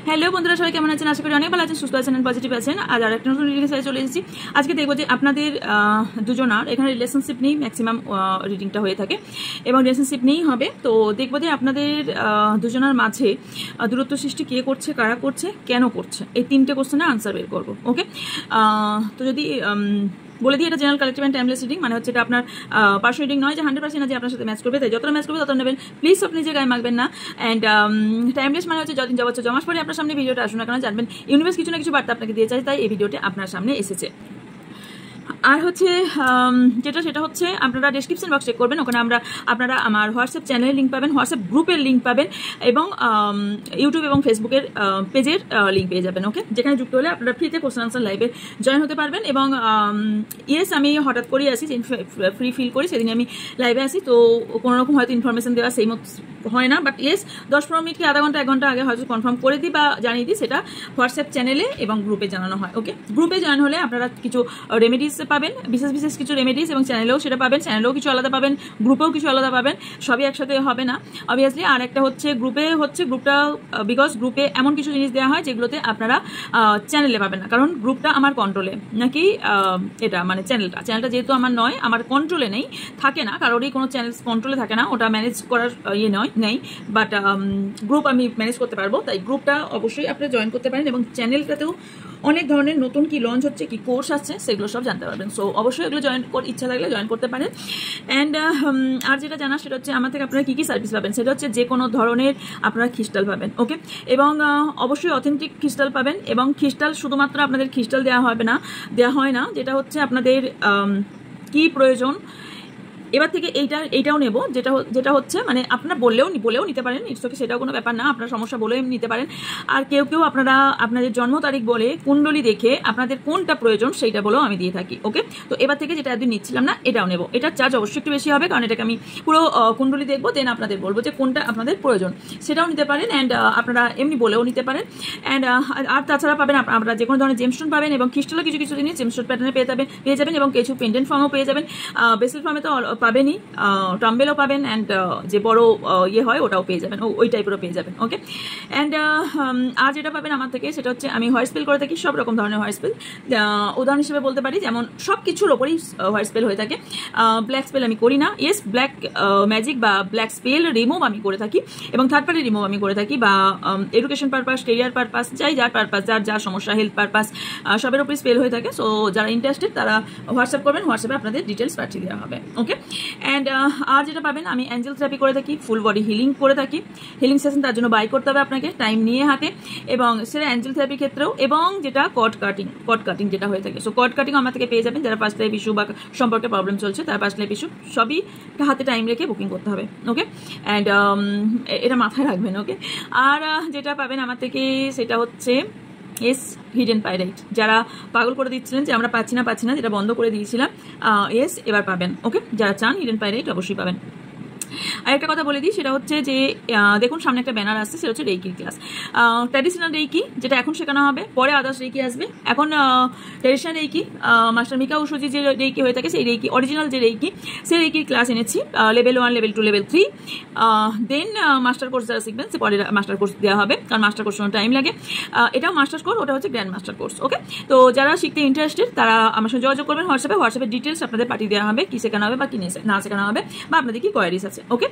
Hello বন্ধুরা, সবাই কেমন আছেন? আশা করি অনেক ভালো আছেন, সুস্থ আছেন, পজিটিভ আছেন। আজ আর একটা নতুন রিডিং সাইজ চলে এসেছি। আজকে দেখবো যে আপনাদের দুজনার এখানে রিলেশনশিপ নিয়েই ম্যাক্সিমাম রিডিংটা হয়ে থাকে এবং রিলেশনশিপ নিয়েই হবে। তো দেখবো যে আপনাদের দুজনার মাঝে দূরত্ব সৃষ্টি কে করছে, কারা করছে, কেন করছে, এই তিনটে কোশ্চেনের আনসার বের করবো। ওকে, তো যদি বলে দিই, এটা general collective and timeless reading, মানে হচ্ছে এটা আপনার পার্সোনাল রিডিং নয় যে 100% না যে আপনার সাথে ম্যাচ করবে, তাই যতটা ম্যাচ করবে তত নেবেন। প্লিজ সব নিজের গায়ে মাখবেন না। অ্যান্ড টাইমলেস মানে হচ্ছে যতদিন যাবো জমাস পরে আপনার সামনে ভিডিওটা আসুন না কেন, জানবেন ইউনিভার্স কিছু না কিছু বার্তা আপনাকে দিয়ে চাই, তাই এই ভিডিওটি আপনার সামনে এসেছে। আর হচ্ছে সেটা হচ্ছে আপনারা ডেসক্রিপশন বক্স চেক করবেন, ওখানে আপনারা আমার হোয়াটসঅ্যাপ চ্যানেলের লিঙ্ক পাবেন, হোয়াটসঅ্যাপ গ্রুপের লিঙ্ক পাবেন এবং ইউটিউব এবং ফেসবুকের পেজের লিঙ্ক পেয়ে যাবেন। ওকে, যেখানে যুক্ত হলে আপনারা ফ্রিতে কোশ্চেন আনসার লাইভে জয়েন হতে পারবেন। এবং ইয়েস, আমি হঠাৎ করেই আসি, ফ্রি ফিল করি সেদিন আমি লাইভে আসি, তো কোনোরকম হয়তো ইনফরমেশন দেওয়া সেই মতো হয় না, বাট ইয়েস 10-15 মিনিট কি আধা ঘন্টা 1 ঘন্টা আগে হয়তো কনফার্ম করে দিই বা জানিয়ে দিই, সেটা হোয়াটসঅ্যাপ চ্যানেলে এবং গ্রুপে জানানো হয়। ওকে, গ্রুপে জয়েন হলে আপনারা কিছু রেমেডিস পাবেন, বিশেষ কিছু রেমেডিস, এবং চ্যানেলেও সেটা পাবেন, চ্যানেলেও কিছু আলাদা পাবেন, গ্রুপেও কিছু আলাদা পাবেন, সবই একসাথে হবে না অবভিয়াসলি। আর একটা হচ্ছে গ্রুপটা বিকজ গ্রুপে এমন কিছু জিনিস দেওয়া হয় যেগুলোতে আপনারা চ্যানেলে পাবেন না, কারণ গ্রুপটা আমার কন্ট্রোলে, নাকি এটা মানে চ্যানেলটা যেহেতু আমার নয়, আমার কন্ট্রোলে থাকে না, কারোরই কোনো চ্যানেল কন্ট্রোলে থাকে না, ওটা ম্যানেজ করার নেই, বাট গ্রুপ আমি ম্যানেজ করতে পারবো, তাই গ্রুপটা অবশ্যই আপনারা জয়েন করতে পারেন এবং চ্যানেলটাতেও অনেক ধরনের নতুন কি লঞ্চ হচ্ছে, কি কোর্স আসছে, সেগুলো সব জানতে পারবেন। সো অবশ্যই এগুলো ইচ্ছা থাকলে জয়েন করতে পারেন। অ্যান্ড আর যেটা জানা সেটা হচ্ছে আমার থেকে আপনারা কী সার্ভিস পাবেন, সেটা হচ্ছে যে কোনো ধরনের আপনারা ক্রিস্টাল পাবেন। ওকে, এবং অবশ্যই অথেন্টিক ক্রিস্টাল পাবেন, এবং ক্রিস্টাল শুধুমাত্র আপনাদের ক্রিস্টাল দেওয়া হয় না, যেটা হচ্ছে আপনাদের কি প্রয়োজন এবার থেকে এইটাও নেব, যেটা হচ্ছে মানে আপনারা বলেও নিতে পারেন, ইটস ওকে, সেটাও কোনো ব্যাপার না, আপনার সমস্যা বলেও নিতে পারেন। আর কেউ আপনারা আপনাদের জন্ম তারিখ বলে কুণ্ডলী দেখে আপনাদের কোনটা প্রয়োজন সেইটা বলেও আমি দিয়ে থাকি। ওকে, তো এবার থেকে যেটা একদিন নিচ্ছিলাম না, এটাও নেব। এটার চার্জ অবশ্যই একটু বেশি হবে, কারণ এটাকে আমি পুরো কুণ্ডলী দেখবো, দেন আপনাদের বলবো যে কোনটা আপনাদের প্রয়োজন, সেটাও নিতে পারেন। অ্যান্ড আপনারা এমনি বলেও নিতে পারেন। অ্যান্ড আর তাছাড়া পাবেন আপনারা যে কোনো ধরনের জেমস্টোন পাবেন, এবং ক্রিস্টালও কিছু জিনিস জেমস্টোন প্যাটার্নে পেয়ে যাবেন, এবং কিছু পেন্ডেন্ট ফর্মও পেয়ে যাবেন, বেসেল ফর্মে তো পাবেনই, টাম্বেলও পাবেন, অ্যান্ড যে বড় হয় ওটাও পেয়ে যাবেন, ওই টাইপেরও পেয়ে যাবেন। ওকে, অ্যান্ড আর যেটা পাবেন আমার থেকে সেটা হচ্ছে আমি হোয়াইট স্পেল করে থাকি, সব রকম ধরনের হোয়াইট স্পেল। উদাহরণ হিসেবে বলতে পারি, যেমন সব কিছুর ওপরেই হোয়াইট স্পেল হয়ে থাকে। ব্ল্যাক স্পেল আমি করি না, ইয়েস ব্ল্যাক ম্যাজিক বা ব্ল্যাক স্পেল রিমুভ আমি করে থাকি, এবং থার্ড পার্টি রিমুভ আমি করে থাকি, বা এডুকেশন পারপাস, কেরিয়ার পারপাস, যার পারপাস, যার সমস্যা, হেলথ পারপাস, সবের উপরে স্পেল হয়ে থাকে। সো যারা ইন্টারেস্টেড তারা হোয়াটসঅ্যাপ করবেন, হোয়াটসঅ্যাপে আপনাদের ডিটেলস পাঠিয়ে দেওয়া হবে। ওকে, অ্যান্ড আর যেটা পাবেন, আমি অ্যাঞ্জেল থেরাপি করে থাকি, ফুল বডি হিলিং করে থাকি। হিলিং সেশন তার জন্য বাই করতে হবে আপনাকে টাইম নিয়ে হাতে, এবং সেটা অ্যাঞ্জেল থেরাপির ক্ষেত্রেও, এবং যেটা কট কাটিং যেটা হয়ে থাকে। সো কট কাটিং আমার থেকে পেয়ে যাবেন, যারা ফার্স্ট লাইফ ইস্যু বা সম্পর্কে প্রবলেম চলছে, তারা ফার্স্ট লাইফ ইস্যু সবই হাতে টাইম রেখে বুকিং করতে হবে। ওকে, অ্যান্ড এটা মাথায় রাখবেন। ওকে, আর যেটা পাবেন আমার থেকে সেটা হচ্ছে হিডেন পাইরাইট, যারা পাগল করে দিচ্ছিলেন যে আমরা পাচ্ছি না, যেটা বন্ধ করে দিয়েছিলাম, এবার পাবেন। ওকে, যারা চান হিডেন পাইরাইট অবশ্যই পাবেন। আর একটা কথা বলে দিই, সেটা হচ্ছে যে দেখুন সামনে একটা ব্যানার আসছে, সেটা হচ্ছে রেইকির ক্লাস, ট্র্যাডিশনাল রেইকি, যেটা এখন শেখানো হবে, পরে আদার্স রেইকি আসবে। এখন ট্র্যাডিশনাল রেইকি মাস্টার মিকা উশুজি যে রেইকি হয়ে থাকে, সেই রেইকি অরিজিনাল যে রেইকি, সেই রেইকির ক্লাস এনেছি, লেভেল 1, লেভেল 2, লেভেল 3, দেন মাস্টার কোর্স যারা শিখবেন সে পরে মাস্টার কোর্স দেওয়া হবে, কারণ মাস্টার কোর্স টাইম লাগে। এটাও মাস্টার কোর্স, ওটা হচ্ছে গ্র্যান্ড মাস্টার কোর্স। ওকে, তো যারা শিখতে ইন্টারেস্টেড তারা আমার সঙ্গে যোগাযোগ করবেন হোয়াটসঅ্যাপে ডিটেলস আপনাদের পাঠিয়ে দেওয়া হবে, কি শেখানো হবে বা কি না শেখানো হবে, বা আপনাদের কি কোয়ারিজ আছে। ওকে,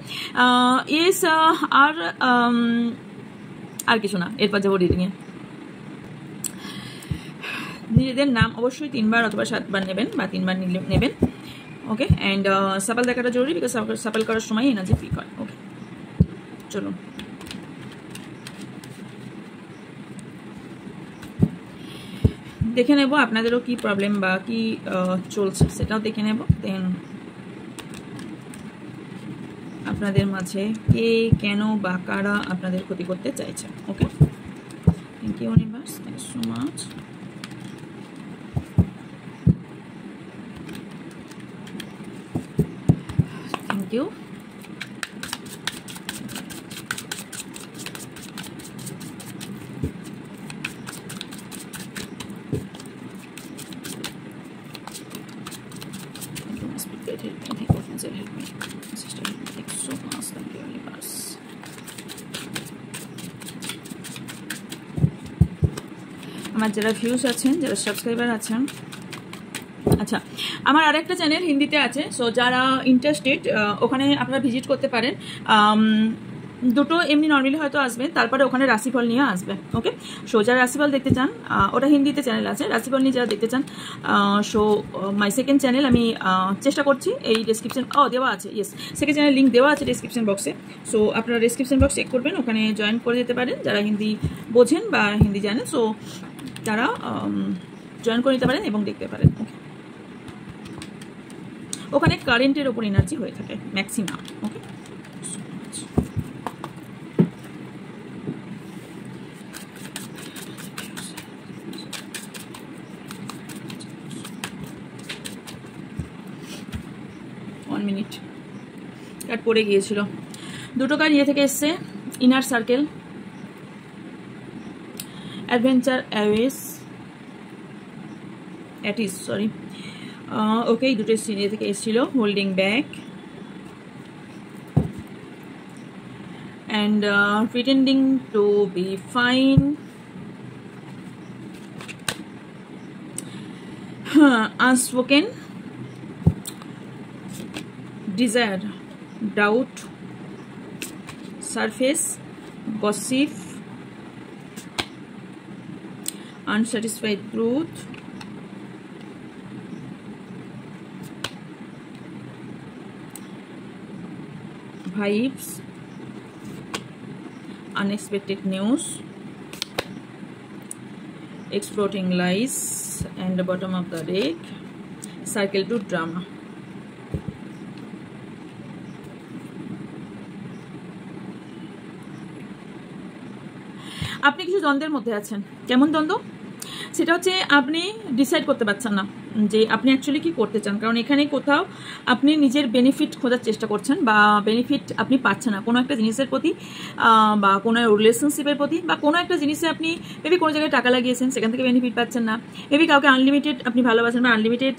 ইয়েস, আর কিছু না, এরপর যাবো রিডিংয়ে। নিজেদের নাম অবশ্যই 3 বার অথবা 7 বার নেবেন, বা 3 বার নেবেন। ওকে, অ্যান্ড সাপাল দেখাটা জরুরি, বিকজ সাপাল করার সময় এনার্জি ফিক হয়। ওকে, চলুন দেখে নেব আপনাদেরও কি প্রবলেম বা কি চলছে, সেটাও দেখে নেব। দেন আপনাদের মাঝে কে, কেন বা কারা আপনাদের ক্ষতি করতে চাইছে। Okay, thank you universe, thank you so much. Thank you. আমার যারা ভিউস আছেন, যারা সাবস্ক্রাইবার আছেন, আচ্ছা আমার আরেকটা চ্যানেল হিন্দিতে আছে, সো যারা ইন্টারেস্টেড ওখানে আপনারা ভিজিট করতে পারেন। দুটো এমনি নর্মালি হয়তো আসবে, তারপরে ওখানে রাশিফল নিয়ে আসবে। ওকে, সো যারা রাশিফল দেখতে চান, ওটা হিন্দিতে চ্যানেল আছে, রাশিফল নিয়ে যারা দেখতে চান, সো মাই সেকেন্ড চ্যানেল আমি চেষ্টা করছি এই ডেসক্রিপশন দেওয়া আছে, ইয়েস সেকেন্ড চ্যানেল লিঙ্ক দেওয়া আছে ডেসক্রিপশন বক্সে। সো আপনারা ডেসক্রিপশন বক্স চেক করবেন, ওখানে জয়েন করে যেতে পারেন যারা হিন্দি বোঝেন বা হিন্দি জানেন, সো তারা জয়েন করে নিতে পারেন এবং দেখতে পারেন। ওকে, ওখানে কারেন্টের ওপর এনার্জি হয়ে থাকে ম্যাক্সিমাম। ওকে, মিনিট কাট পড়ে গিয়েছিল। দুটো কার্ড ইয়ে থেকে এসছে, ইনার সার্কেল, অ্যাডভেঞ্চার অ্যাটিস, সরি, ওকে, এই দুটো ইয়ে থেকে এসেছিল, holding back and pretending two be fine, unspoken, desire, doubt, surface, gossip, unsatisfied truth, vibes, unexpected news, exploding lies, and the bottom of the deck, cycle to drama. আপনি কিছু দ্বন্দ্বের মধ্যে আছেন। কেমন দ্বন্দ্ব? সেটা হচ্ছে আপনি ডিসাইড করতে পারছেন না যে আপনি অ্যাকচুয়ালি কি করতে চান, কারণ এখানে কোথাও আপনি নিজের বেনিফিট খোঁজার চেষ্টা করছেন বা বেনিফিট আপনি পাচ্ছেন না কোনো একটা জিনিসের প্রতি, বা কোনো রিলেশনশিপের প্রতি, বা কোনো একটা জিনিসে আপনি মেবি কোনো জায়গায় টাকা লাগিয়েছেন, সেখান থেকে বেনিফিট পাচ্ছেন না। মেবি কাউকে আনলিমিটেড আপনি ভালোবাসেন বা আনলিমিটেড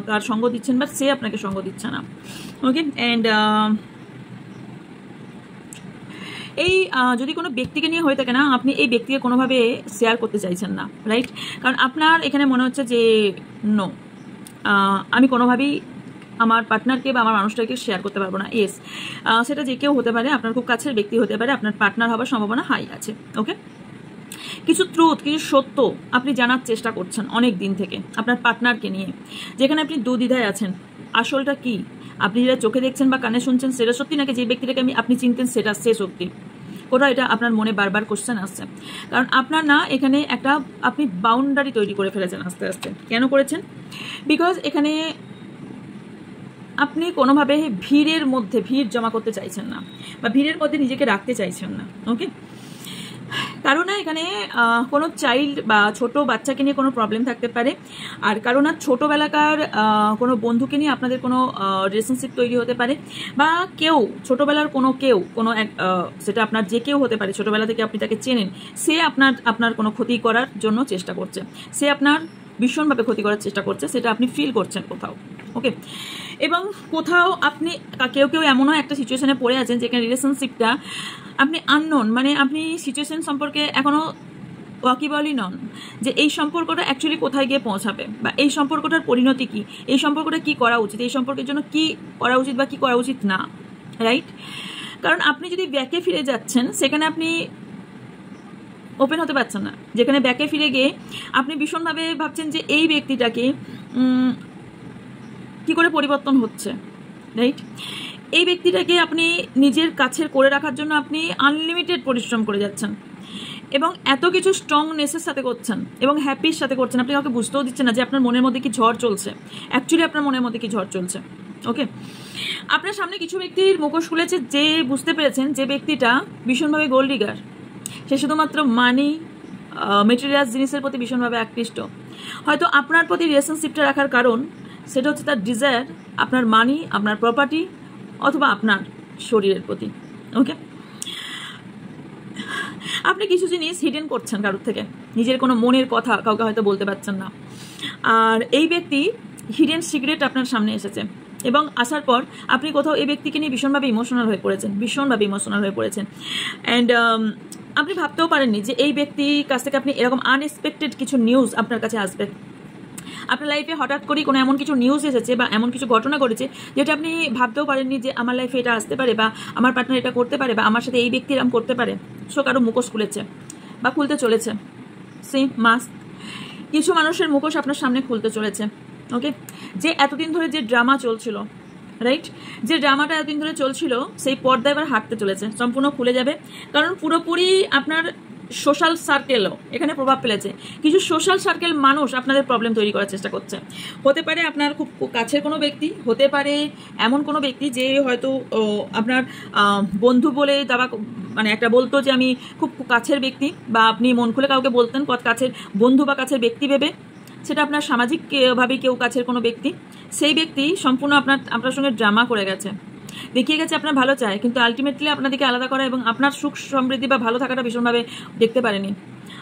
তার সঙ্গ দিচ্ছেন, বাট সে আপনাকে সঙ্গ দিচ্ছে না। ওকে, অ্যান্ড এই যদি কোনো ব্যক্তিকে নিয়ে হয়ে থাকে না, আপনি এই ব্যক্তিকে কোনোভাবে শেয়ার করতে চাইছেন না, রাইট? কারণ আপনার এখানে মনে হচ্ছে যে নো, আমি কোনোভাবেই আমার পার্টনারকে বা আমার মানুষটাকে শেয়ার করতে পারবো না। ইয়েস, সেটা যে কেউ হতে পারে, আপনার খুব কাছের ব্যক্তি হতে পারে, আপনার পার্টনার হওয়ার সম্ভাবনা হাই আছে। ওকে, কিছু ট্রুথ, কিছু সত্য আপনি জানার চেষ্টা করছেন অনেক দিন থেকে আপনার পার্টনারকে নিয়ে, যেখানে আপনি দুদ্বিধায় আছেন আসলটা কি, আপনি যেটা চোখে দেখছেন বা কানে শুনছেন সেটা সত্যি নাকি যে ব্যক্তিটাকে আপনি চিনতেন সেটা সে সত্যি, কোথাও এটা আপনার মনে বারবার কোশ্চেন আসছে। কারণ আপনার না এখানে একটা আপনি বাউন্ডারি তৈরি করে ফেলেছেন আস্তে আস্তে। কেন করেছেন? বিকজ এখানে আপনি কোনোভাবে ভিড়ের মধ্যে ভিড় জমা করতে চাইছেন না বা ভিড়ের মধ্যে নিজেকে রাখতে চাইছেন না। ওকে, কারণ এখানে কোনো চাইল্ড বা ছোট বাচ্চাকে নিয়ে কোনো প্রবলেম থাকতে পারে, আর কারণ ছোটোবেলাকার কোনো বন্ধুকে নিয়ে আপনাদের কোনো রিলেশনশিপ তৈরি হতে পারে, বা কেউ ছোটোবেলার কোনো এক সেটা আপনার যে কেউ হতে পারে, ছোটোবেলা থেকে আপনি তাকে চেনেন, সে আপনার কোনো ক্ষতি করার জন্য চেষ্টা করছে, সে আপনার ভীষণভাবে ক্ষতি করার চেষ্টা করছে, সেটা আপনি ফিল করছেন কোথাও। ওকে, এবং কোথাও আপনি কেউ এমনও একটা সিচুয়েশনে পড়ে আছেন যেখানে রিলেশনশিপটা আপনি আননোন, মানে আপনি সিচুয়েশন সম্পর্কে এখনো ওয়াকিবলই নন যে এই সম্পর্কটা অ্যাকচুয়ালি কোথায় গিয়ে পৌঁছাবে, বা এই সম্পর্কটার পরিণতি কি, এই সম্পর্কটা কি করা উচিত, এই সম্পর্কের জন্য কি করা উচিত বা কি করা উচিত না, রাইট? কারণ আপনি যদি ব্যাকে ফিরে যাচ্ছেন সেখানে আপনি ওপেন হতে পারছেন না, যেখানে ব্যাকে ফিরে গিয়ে আপনি ভীষণভাবে ভাবছেন যে এই ব্যক্তিটাকে কি করে পরিবর্তন হচ্ছে, রাইট? এই ব্যক্তিটাকে আপনি নিজের কাছের করে রাখার জন্য আপনি আনলিমিটেড পরিশ্রম করে যাচ্ছেন এবং এত কিছু স্ট্রংনেসের সাথে করছেন এবং হ্যাপির সাথে করছেন, আপনি কাউকে বুঝতেও দিচ্ছেন না যে আপনার মনের মধ্যে কি ঝড় চলছে, অ্যাকচুয়ালি আপনার মনের মধ্যে কি ঝড় চলছে। ওকে, আপনার সামনে কিছু ব্যক্তির মুখোশ খুলেছে যে বুঝতে পেরেছেন যে ব্যক্তিটা ভীষণভাবে গোল্ড ডিগার, সে শুধুমাত্র মানি মেটেরিয়ালস জিনিসের প্রতি ভীষণভাবে আকৃষ্ট। হয়তো আপনার প্রতি রিলেশনশিপটা রাখার কারণ সেটা হচ্ছে তার ডিজায়ার আপনার মানি, আপনার প্রপার্টি অথবা আপনার শরীরের প্রতি। ওকে, আপনি কিছু জিনিস হিডেন করছেন কারোর থেকে, নিজের কোনো মনের কথা কাউকে হয়তো বলতে পারছেন না, আর এই ব্যক্তি হিডেন সিক্রেট আপনার সামনে এসেছে এবং আসার পর আপনি কোথাও এই ব্যক্তিকে নিয়ে ভীষণভাবে ইমোশনাল হয়ে পড়েছেন অ্যান্ড আপনি ভাবতেও পারেননি যে এই ব্যক্তির কাছ থেকে আপনি এরকম আনএক্সপেক্টেড কিছু নিউজ আপনার কাছে আসবে। আপনার লাইফে হঠাৎ করেই কোনো এমন কিছু নিউজ এসেছে বা এমন কিছু ঘটনা ঘটেছে যেটা আপনি ভাবতেও পারেননি যে আমার লাইফে এটা আসতে পারে বা আমার পার্টনার এটা করতে পারে বা আমার সাথে এই ব্যক্তি এরকম করতে পারে। সো কারো মুখোশ খুলেছে বা খুলতে চলেছে। সেই মাস্ক কিছু মানুষের মুখোশ আপনার সামনে খুলতে চলেছে। ওকে, যে এতদিন ধরে যে ড্রামা চলছিল, রাইট, যে ড্রামাটা এতদিন ধরে চলছিল সেই পর্দা এবার হাঁটতে চলেছে, সম্পূর্ণ খুলে যাবে। কারণ পুরোপুরি আপনার সোশ্যাল সার্কেলও এখানে প্রভাব ফেলেছে। কিছু সোশ্যাল সার্কেল মানুষ আপনাদের প্রবলেম তৈরি করার চেষ্টা করছে। হতে পারে আপনার খুব কাছের কোনো ব্যক্তি, হতে পারে এমন কোনো ব্যক্তি যে হয়তো আপনার বন্ধু বলে দাবা, মানে একটা বলতো যে আমি খুব কাছের ব্যক্তি, বা আপনি মন খুলে কাউকে বলতেন কাছের বন্ধু বা কাছের ব্যক্তি ভেবে, সেটা আপনার সামাজিকভাবে কেউ কাছের কোনো ব্যক্তি, সেই ব্যক্তি সম্পূর্ণ আপনার সঙ্গে ড্রামা করে গেছে, দেখিয়ে গেছে আপনার ভালো চায়, কিন্তু আলটিমেটলি আপনাদেরকে আলাদা করা এবং আপনার সুখ সমৃদ্ধি বা ভালো থাকাটা ভীষণভাবে দেখতে পারেনি।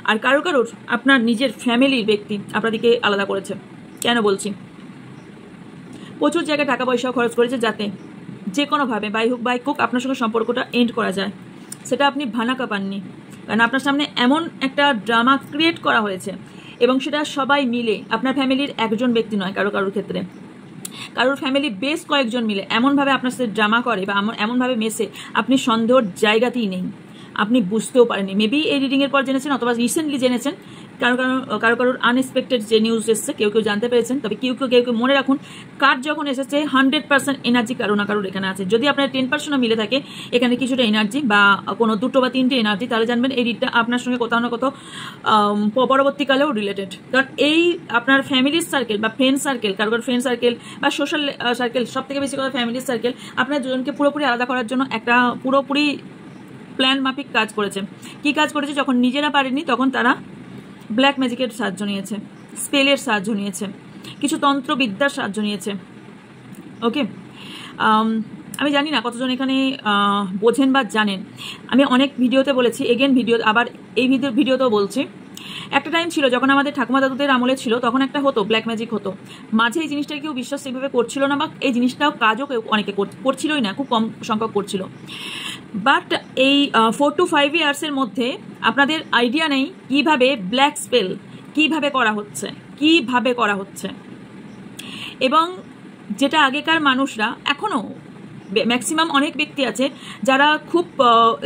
আর কারোর আপনার নিজের ফ্যামিলির ব্যক্তি আপনাদেরকে আলাদা করেছে। কেন বলছি? প্রচুর জায়গায় টাকা পয়সাও খরচ করেছে যাতে যে কোনোভাবে বাই হোক বাই কোক আপনার সঙ্গে সম্পর্কটা এন্ড করা যায়। সেটা আপনি ভানাকা পাননি, কারণ আপনার সামনে এমন একটা ড্রামা ক্রিয়েট করা হয়েছে, এবং সেটা সবাই মিলে, আপনার ফ্যামিলির একজন ব্যক্তি নয়, কারোর ক্ষেত্রে কারোর ফ্যামিলি বেশ কয়েকজন মিলে এমনভাবে আপনার সাথে ড্রামা করে বা এমনভাবে মেশে আপনি সন্দেহর জায়গাতেই নেই, আপনি বুঝতেও পারেননি। মেবি এই রিডিংয়ের পর জেনেছেন, অথবা রিসেন্টলি জেনেছেন, কারোর আনএক্সপেক্টেড যে নিউজ এসছে কেউ জানতে পেরেছেন। তবে কেউ মনে রাখুন, কার যখন এসেছে 100% এনার্জি কারো না কারোর এখানে আছে। যদি আপনার 10%ও মিলে থাকে এখানে কিছুটা এনার্জি বা কোনো 2 বা 3টে এনার্জি, তাহলে জানবেন এই রিডটা আপনার সঙ্গে কোথাও না কোথাও পরবর্তীকালেও রিলেটেড। কারণ এই আপনার ফ্যামিলির সার্কেল বা ফ্রেন্ড সার্কেল, কারোর ফ্রেন্ড সার্কেল বা সোশ্যাল সার্কেল, সব থেকে বেশি কথা ফ্যামিলির সার্কেল আপনার দুজনকে পুরোপুরি আলাদা করার জন্য একটা পুরোপুরি প্ল্যান মাফিক কাজ করেছে। কি কাজ করেছে? যখন নিজেরা পারেনি তখন তারা ব্ল্যাক ম্যাজিকের সাহায্য নিয়েছে, স্পেলের সাহায্য নিয়েছে, কিছু তন্ত্রবিদ্যার সাহায্য নিয়েছে। ওকে, আমি জানি না কতজন এখানে বোঝেন বা জানেন। আমি অনেক ভিডিওতে বলেছি, এগেন আবার এই ভিডিওতেও বলছি। একটা টাইম ছিল যখন আমাদের ঠাকুমা দাদুদের আমলে ছিল, তখন একটা হতো ব্ল্যাক ম্যাজিক হতো। মাঝে এই জিনিসটা কেউ বিশ্বাস সেইভাবে করছিল না, বা এই জিনিসটাও কাজও কেউ অনেকে করছিলই না, খুব কম সংখ্যক করছিল। বাট এই 4 to 5 ইয়ার্সের মধ্যে আপনাদের আইডিয়া নেই কিভাবে ব্ল্যাক স্পেল কিভাবে করা হচ্ছে। এবং যেটা আগেকার মানুষরা, এখনও ম্যাক্সিমাম অনেক ব্যক্তি আছে যারা খুব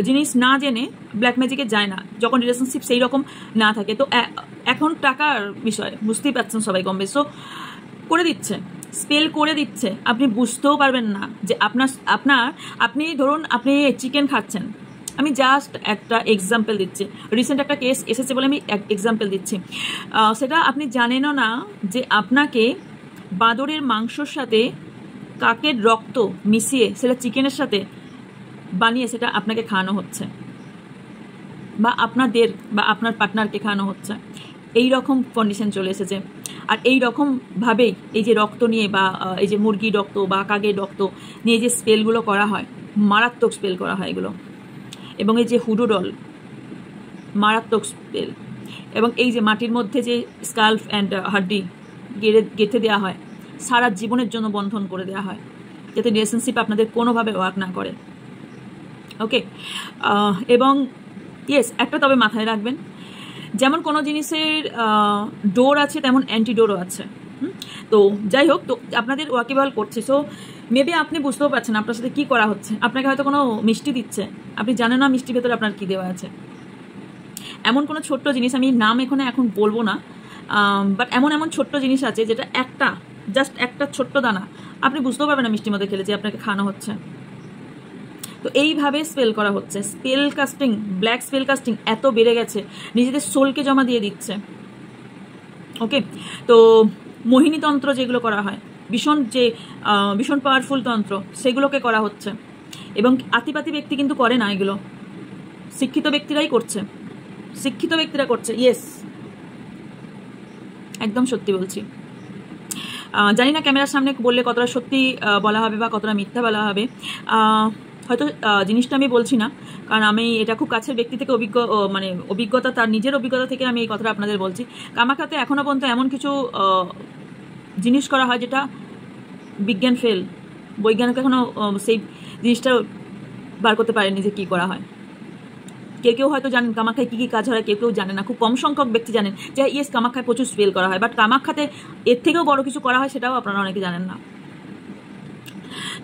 জিনিস না জেনে ব্ল্যাক ম্যাজিকে যায় না, যখন রিলেশনশিপ সেই রকম না থাকে। তো এখন টাকার বিষয় বুঝতেই পারছেন সবাই কম বেশি করে দিচ্ছে, স্পেল করে দিচ্ছে, আপনি বুঝতেও পারবেন না যে আপনি ধরুন আপনি চিকেন খাচ্ছেন, আমি জাস্ট একটা এক্সাম্পল দিচ্ছি, রিসেন্ট একটা কেস এসেছে বলে আমি এক্সাম্পল দিচ্ছি। সেটা আপনি জানেনও না যে আপনাকে বাঁদরের মাংসর সাথে কাকের রক্ত মিশিয়ে সেটা চিকেনের সাথে বানিয়ে সেটা আপনাকে খাওয়ানো হচ্ছে, বা আপনার পার্টনারকে খাওয়ানো হচ্ছে। এই রকম কন্ডিশন চলে এসেছে। আর এই রকমভাবেই এই যে রক্ত নিয়ে বা এই যে মুরগির রক্ত বা কাকের রক্ত নিয়ে যে স্পেলগুলো করা হয়, মারাত্মক স্পেল করা হয় এগুলো। এবং এই যে হুডু ডল, মারাত্মক স্পেল। এবং এই যে মাটির মধ্যে যে স্কাল্প অ্যান্ড হাড্ডি গেঁথে দেওয়া হয়, সারা জীবনের জন্য বন্ধন করে দেওয়া হয়, যাতে রিলেশনশিপ আপনাদের কোনোভাবে ওয়ার্ক না করে। ওকে, এবং ইয়েস, একটা তবে মাথায় রাখবেন, যেমন কোনো জিনিসের ডোর আছে তেমন অ্যান্টিডোরও আছে। তো যাই হোক, তো আপনাদের ওয়াকিবল করছে। সো মেবি আপনি বুঝতেও পারছেন আপনার সাথে কী করা হচ্ছে। আপনাকে হয়তো কোনো মিষ্টি দিচ্ছে, আপনি জানেন না মিষ্টির ভেতরে আপনার কী দেওয়া আছে। এমন কোনো ছোট্ট জিনিস, আমি নাম এখন বলবো না, বাট এমন ছোট্ট জিনিস আছে যেটা জাস্ট একটা ছোট্ট দানা, আপনি বুঝতেও পারবেন না মিষ্টির মধ্যে খেলে যে আপনাকে খাওয়ানো হচ্ছে। তো এইভাবে স্পেল করা হচ্ছে। Spell casting, black spell casting এত বেড়ে গেছে, নিজেদের সোলকে জমা দিয়ে দিচ্ছে। ওকে, তো মোহিনী তন্ত্র যেগুলো করা হয়, ভীষণ পাওয়ারফুল তন্ত্র, সেগুলোকে করা হচ্ছে। এবং আতিপাতি ব্যক্তি কিন্তু করে না এগুলো, শিক্ষিত ব্যক্তিরাই করছে, ইয়েস, একদম সত্যি বলছি। জানি না ক্যামেরার সামনে বললে কতটা সত্যি বলা হবে বা কতটা মিথ্যা বলা হবে। হয়তো জিনিসটা আমি বলছি না, কারণ আমি এটা খুব কাছের ব্যক্তি থেকে অভিজ্ঞতা, তার নিজের অভিজ্ঞতা থেকে আমি এই কথাটা আপনাদের বলছি। কামাখ্যাতে এখনও পর্যন্ত এমন কিছু জিনিস করা হয় যেটা বিজ্ঞান ফেল, বৈজ্ঞানিক এখনও সেই জিনিসটা বার করতে পারেনি যে কী করা হয়। কেউ কেউ হয়তো জানেন কামাখ্যায় কী কী কাজ হয়, কেউ কেউ জানে না, খুব কম সংখ্যক ব্যক্তি জানেন যে ইয়েস কামাখ্যায় প্রচুর স্পেল করা হয়, বাট কামাখ্যাতে এর থেকেও বড় কিছু করা হয় সেটাও আপনারা অনেকে জানেন না।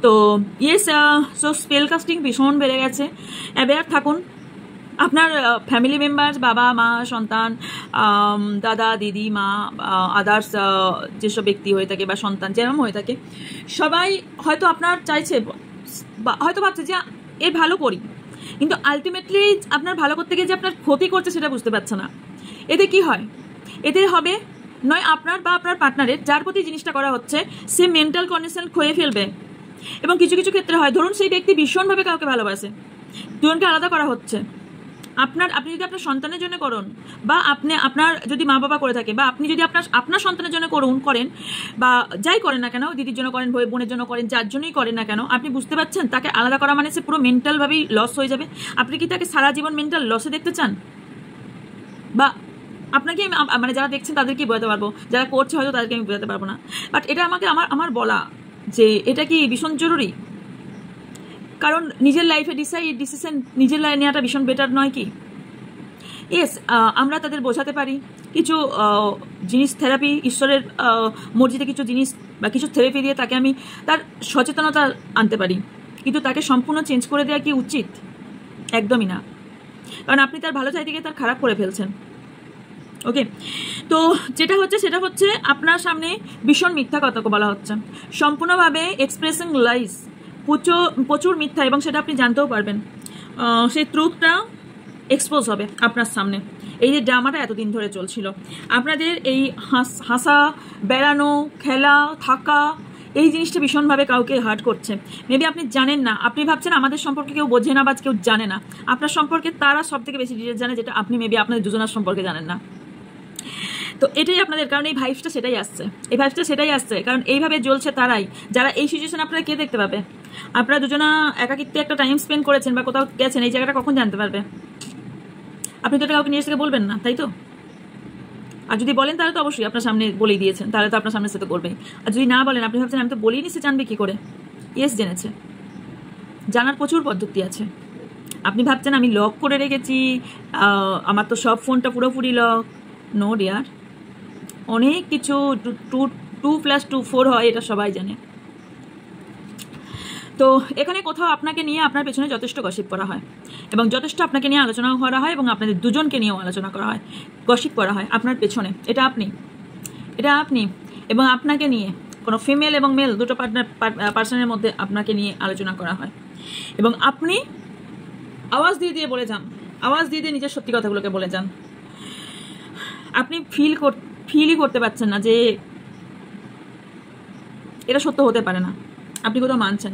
তো ইয়েস, সো স্পেল কাস্টিং ভীষণ বেড়ে গেছে, অ্যাওয়্যার থাকুন। আপনার ফ্যামিলি মেম্বার্স, বাবা মা সন্তান, দাদা দিদি মা, আদার্স যেসব ব্যক্তি হয়ে থাকে বা সন্তান যেরকম হয়ে থাকে, সবাই হয়তো আপনার চাইছে বা হয়তো ভাবছে যে এর ভালো করি, কিন্তু আলটিমেটলি আপনার ভালো করতে গিয়ে যে আপনার ক্ষতি করছে সেটা বুঝতে পারছে না। এতে কি হয়? এতে হবে নয় আপনার বা আপনার পার্টনারের যার প্রতি জিনিসটা করা হচ্ছে সে মেন্টাল কন্ডিশন খয়ে ফেলবে, এবং কিছু কিছু ক্ষেত্রে হয় ধরুন সেই ব্যক্তি ভীষণভাবে কাউকে ভালোবাসে, দুজনকে আলাদা করা হচ্ছে। আপনি যদি আপনার সন্তানের জন্য করুন, বা আপনি আপনার যদি মা বাবা করে থাকে, বা আপনি যদি আপনার সন্তানের জন্য করেন বা যাই করেন না কেন, দিদির জন্য করেন, বোনের জন্য করেন, যার জন্যই করেন না কেন, আপনি বুঝতে পারছেন তাকে আলাদা করা মানে সে পুরো মেন্টালভাবেই লস হয়ে যাবে। আপনি কি তাকে সারা জীবন মেন্টাল লসে দেখতে চান? বা আপনাকে মানে যারা দেখছেন তাদেরকেই বোঝাতে পারবো, যারা করছে হয়তো তাদেরকে আমি বোঝাতে পারবো না, বাট এটা আমাকে আমার বলা যে এটা কি ভীষণ জরুরি। কারণ নিজের লাইফে ডিসিশন নিজের লাইফে নেওয়াটা ভীষণ বেটার নয় কি? ইয়েস, আমরা তাদের বোঝাতে পারি কিছু জিনিস, থেরাপি, ঈশ্বরের মর্জিতে কিছু জিনিস বা কিছু থেরাপি দিয়ে তাকে আমি তার সচেতনতা আনতে পারি, কিন্তু তাকে সম্পূর্ণ চেঞ্জ করে দেওয়া কি উচিত? একদমই না, কারণ আপনি তার ভালো চাইতে গিয়ে তার খারাপ করে ফেলছেন। ওকে, তো যেটা হচ্ছে সেটা হচ্ছে আপনার সামনে ভীষণ মিথ্যা কথা বলা হচ্ছে, সম্পূর্ণভাবে এক্সপ্রেসিং লাইস, প্রচুর মিথ্যা, এবং সেটা আপনি জানতেও পারবেন। সেই ট্রুথটা এক্সপোজ হবে আপনার সামনে। এই যে ড্রামাটা এতদিন ধরে চলছিল, আপনাদের এই হাসা, বেড়ানো, খেলা, থাকা, এই জিনিসটা ভীষণভাবে কাউকে হার্ট করছে। মেবি আপনি জানেন না, আপনি ভাবছেন আমাদের সম্পর্কে কেউ বোঝে না বা কেউ জানে না। আপনার সম্পর্কে তারা সব থেকে বেশি ডিটেলস জানে, যেটা আপনি মেবি আপনাদের দুজনের সম্পর্কে জানেন না। তো এটাই আপনাদের, কারণ এই ভাইবসটা সেটাই আসছে, কারণ এইভাবে জ্বলছে তারাই যারা এই সিচুয়েশন আপনারা কে দেখতে পাবে? আপনারা দুজনা একাকিত্বে একটা টাইম স্পেন্ড করেছেন বা কোথাও গেছেন, এই জায়গাটা কখন জানতে পারবে? আপনি তো এটা কাউকে নিয়ে এসে বলবেন না, তাই তো? আর যদি বলেন তাহলে তো অবশ্যই আপনার সামনে বলেই দিয়েছেন, তাহলে তো আপনার সামনে সে তো করবেই। আর যদি না বলেন, আপনি ভাবছেন আমি তো বলিনি, সে জানবে কি করে? ইয়েস, জেনেছে। জানার প্রচুর পদ্ধতি আছে। আপনি ভাবছেন আমি লক করে রেখেছি, আমার তো সব ফোনটা পুরোপুরি লক। নো ডিয়ার, অনেক কিছু 2+2=4 হয়, এটা সবাই জানে। তো এখানে কোথাও আপনাকে নিয়ে আপনার পেছনে যথেষ্ট গসিপ করা হয়, এবং যথেষ্ট আপনাকে নিয়ে আলোচনাও করা হয়, এবং আপনাদের দুজনকে নিয়েও আলোচনা করা হয়, গসিপ করা হয় আপনার পেছনে। এটা আপনি এবং আপনাকে নিয়ে কোনো ফিমেল এবং মেল দুটো পার্সনের মধ্যে আপনাকে নিয়ে আলোচনা করা হয়, এবং আপনি আওয়াজ দিয়ে বলে যান, আওয়াজ দিয়ে নিজের সত্যি কথাগুলোকে বলে যান। আপনি ফিলই করতে পারছেন না যে এটা সত্য হতে পারে না, আপনি কোথাও মানছেন।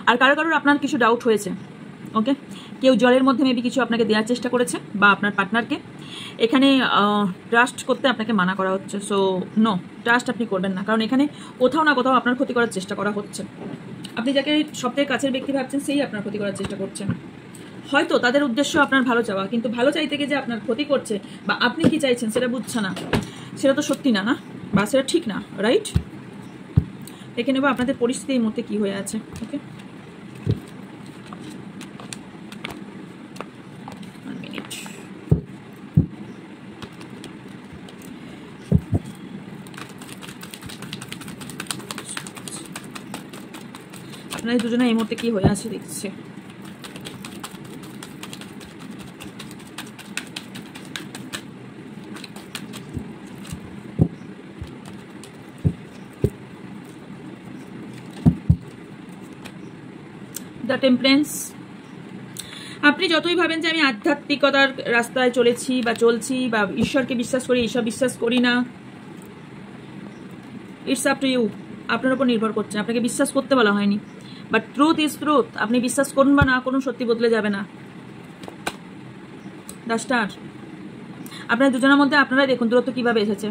আর কারোর আপনার কিছু ডাউট হয়েছে, ওকে, কেউ জলের মধ্যে মেবি কিছু আপনাকে দেওয়ার চেষ্টা করেছে, বা আপনার পার্টনারকে। এখানে ট্রাস্ট করতে আপনাকে মানা করা হচ্ছে। সো নো, ট্রাস্ট আপনি করবেন না, কারণ এখানে কোথাও না কোথাও আপনার ক্ষতি করার চেষ্টা করা হচ্ছে। আপনি যাকে সবথেকে কাছের ব্যক্তি ভাবছেন সেই আপনার ক্ষতি করার চেষ্টা করছেন। হয়তো তাদের উদ্দেশ্য আপনার ভালো চাওয়া, কিন্তু ভালো চাইতে গিয়ে যে আপনার ক্ষতি করছে বা আপনি কি চাইছেন সেটা বুঝছে না, সেটা তো সত্যি না, বা সেটা ঠিক না, রাইট? দেখে নেব আপনাদের পরিস্থিতি এই মুহূর্তে কি হয়ে আছে। ওকে, আপনাদের দুজনে এই মুহূর্তে কি হয়ে আছে দেখছে। দ্য টেম্পারেন্স, আপনি যতই ভাবেন যে আমি আধ্যাত্মিকতার রাস্তায় চলেছি বা চলছি, বা ঈশ্বরকে বিশ্বাস করি, ঈশ্বর বিশ্বাস করি না, ইটস আপ টু ইউ, আপনার উপর নির্ভর করছে। আপনাকে বিশ্বাস করতে বলা হয়নি, বাট ট্রুথ ইজ ট্রুথ। আপনি বিশ্বাস করুন বা না করুন, সত্যি বদলে যাবে না। দ্য স্টার, আপনার দুজনের মধ্যে আপনারাই দেখুন দূরত্ব কিভাবে এসেছে।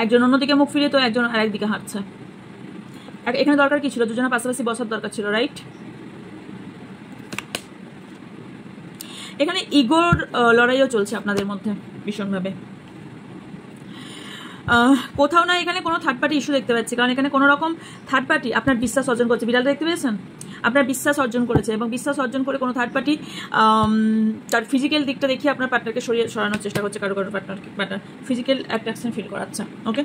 একজন অন্যদিকে মুখ ফিরে তো একজন আরেকদিকে হাঁটছে। এখানে দরকার কি ছিল? দুজনের পাশাপাশি বসার দরকার ছিল, রাইট? এখানে ইগোর লড়াইও চলছে আপনাদের মধ্যে ভীষণভাবে। কোথাও না এখানে কোনো থার্ড পার্টি ইস্যু দেখতে পাচ্ছি, কারণ এখানে কোনো রকম থার্ড পার্টি আপনার বিশ্বাস অর্জন করছে। বিড়ালটা দেখতে পেয়েছেন? আপনার বিশ্বাস অর্জন করেছে, এবং বিশ্বাস অর্জন করে কোনো থার্ড পার্টি তার ফিজিক্যাল দিকটা দেখিয়ে আপনার পার্টনারকে সরানোর চেষ্টা করছে, কারো পার্টনার ফিজিক্যাল অ্যাট্রাকশন ফিল করাচ্ছে। ওকে,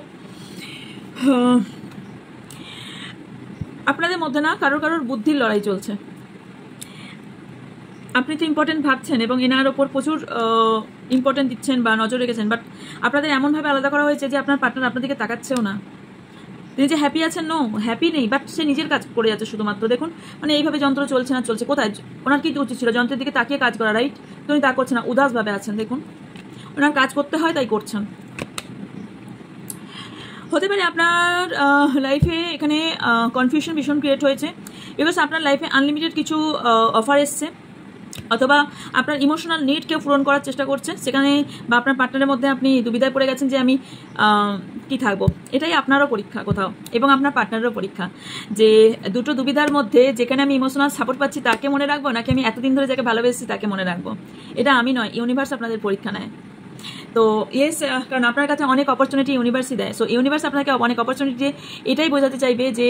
আপনাদের মধ্যে না কারোর বুদ্ধির লড়াই চলছে। আপনি তো ইম্পর্টেন্ট ভাবছেন এবং এনার ওপর প্রচুর ইম্পর্টেন্ট দিচ্ছেন বা নজর রেখেছেন, বাট আপনাদের এমনভাবে আলাদা করা হয়েছে যে আপনার পার্টনার আপনার দিকে তাকাচ্ছেও না। তিনি যে হ্যাপি আছেন, নো হ্যাপি নেই, বাট সে নিজের কাজ করে যাচ্ছে শুধুমাত্র। দেখুন মানে এইভাবে যন্ত্র চলছে না চলছে, কোথায় ওনার কি উচিত ছিল? যন্ত্রের দিকে তাকিয়ে কাজ করা, রাইট? তো উনি তা করছেন না, উদাসভাবে আছেন। দেখুন ওনার কাজ করতে হয় তাই করছেন। হতে পারে আপনার লাইফে এখানে কনফিউশন ভীষণ ক্রিয়েট হয়েছে, বিকজ আপনার লাইফে আনলিমিটেড কিছু অফার এসছে, অথবা আপনার ইমোশনাল নিড কেউ পূরণ করার চেষ্টা করছে সেখানে, বা আপনার পার্টনারের মধ্যে আপনি দুবিধায় পড়ে গেছেন যে আমি কি থাকবো। এটাই আপনারও পরীক্ষা কোথাও, এবং আপনার পার্টনারেরও পরীক্ষা, যে দুটো দুবিধার মধ্যে যেখানে আমি ইমোশনাল সাপোর্ট পাচ্ছি তাকে মনে রাখবো, নাকি আমি এতদিন ধরে যাকে ভালোবেসেছি তাকে মনে রাখবো। এটা আমি নয়, ইউনিভার্স আপনাদের পরীক্ষা নেয়। তো ইয়েস, কারণ আপনার কাছে অনেক অপরচুনিটি ইউনিভার্সই দেয়। সো ইউনিভার্স আপনাকে অনেক অপরচুনিটি এটাই বোঝাতে চাইবে যে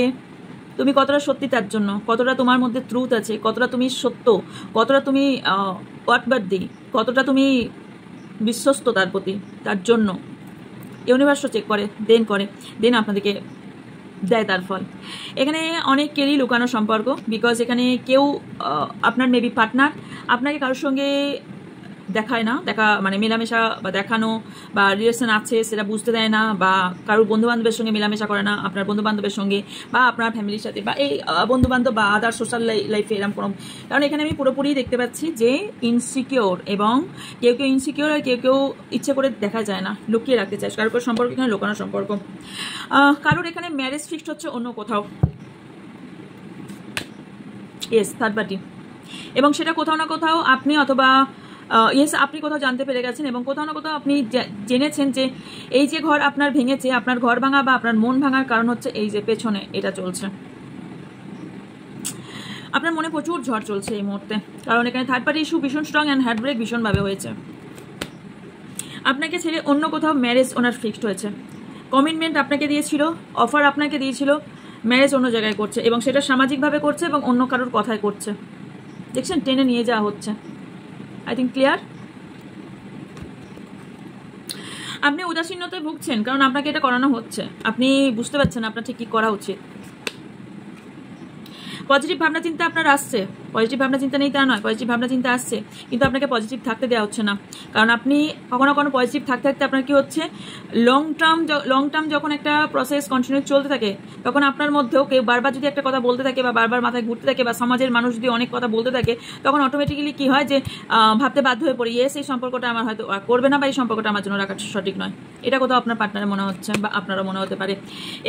তুমি কতটা সত্যি তার জন্য, কতটা তোমার মধ্যে ট্রুথ আছে, কতটা তুমি সত্য, কতটা তুমি ওয়ার্থবার্দি, কতটা তুমি বিশ্বস্ত তার প্রতি, তার জন্য ইউনিভার্সও চেক করে, দেন আপনাদেরকে দেয় তার ফল। এখানে অনেকেরই লুকানো সম্পর্ক, বিকজ এখানে কেউ আপনার মেবি পার্টনার আপনাকে কারোর সঙ্গে দেখায় না, মানে মেলামেশা বা দেখানো বা রিলেশন আছে সেটা বুঝতে দেয় না, বা কারোর বন্ধুবান্ধবের সঙ্গে মেলামেশা করে না, আপনার বন্ধুবান্ধবের সঙ্গে বা আপনার ফ্যামিলির সাথে, বা এই বন্ধুবান্ধব বা আদার সোশ্যাল লাইফে এরকম কোনো। কারণ এখানে আমি পুরোপুরি দেখতে পাচ্ছি যে ইনসিকিওর, এবং কেউ ইনসিকিওর আর কেউ ইচ্ছে করে দেখা যায় না, লুকিয়ে রাখতে চায়। কারোর সম্পর্ক এখানে লুকানো সম্পর্ক। কারোর এখানে ম্যারেজ ফিক্সড হচ্ছে অন্য কোথাও, ইয়েস থার্ড পার্টি, এবং সেটা কোথাও না কোথাও আপনি অথবা ইয়েস আপনি কোথাও জানতে পেরে গেছেন, এবং কোথাও না কোথাও আপনি জেনেছেন যে এই যে ঘর আপনার ভেঙেছে, আপনার ঘর ভাঙা বা আপনার মন ভাঙার কারণ হচ্ছে এই যে পেছনে এটা চলছে। আপনার মনে প্রচুর ঝড় চলছে এই মুহূর্তে, কারণ এখানে থার্ড পার্টি ইস্যু ভীষণ স্ট্রং অ্যান্ড হার্ট ব্রেক ভীষণভাবে হয়েছে। আপনাকে ছেড়ে অন্য কোথাও ম্যারেজ ওনার ফিক্সড হয়েছে, কমিটমেন্ট আপনাকে দিয়েছিল, অফার আপনাকে দিয়েছিল, ম্যারেজ অন্য জায়গায় করছে, এবং সেটা সামাজিকভাবে করছে এবং অন্য কারোর কথায় করছে। দেখছেন টেনে নিয়ে যাওয়া হচ্ছে। I think clear. আপনি উদাসীনতায় ভুগছেন, কারণ আপনাকে এটা করানো হচ্ছে, আপনি বুঝতে পারছেন আপনার ঠিক কি করা উচিত। পজিটিভ ভাবনা চিন্তা আপনার আসছে, পজিটিভ ভাবনা চিন্তা নেই তা নয়, পজিটিভ ভাবনা চিন্তা আসছে, কিন্তু আপনাকে পজিটিভ থাকতে দেওয়া হচ্ছে না। কারণ আপনি কখনো কখনো পজিটিভ থাকতে থাকতে আপনার কি হচ্ছে, লং টার্ম যখন একটা প্রসেস কন্টিনিউ চলতে থাকে, তখন আপনার মধ্যেও কেউ বারবার যদি একটা কথা বলতে থাকে বা বারবার মাথায় ঘুরতে থাকে, বা সমাজের মানুষ যদি অনেক কথা বলতে থাকে, তখন অটোমেটিক্যালি কি হয় যে ভাবতে বাধ্য হয়ে পড়ি, এই সম্পর্কটা আমার হয়তো করবে না, বা এই সম্পর্কটা আমার জন্য রাখা সঠিক নয়। এটা কোথাও আপনার পার্টনারের মনে হচ্ছে, বা আপনারও মনে হতে পারে।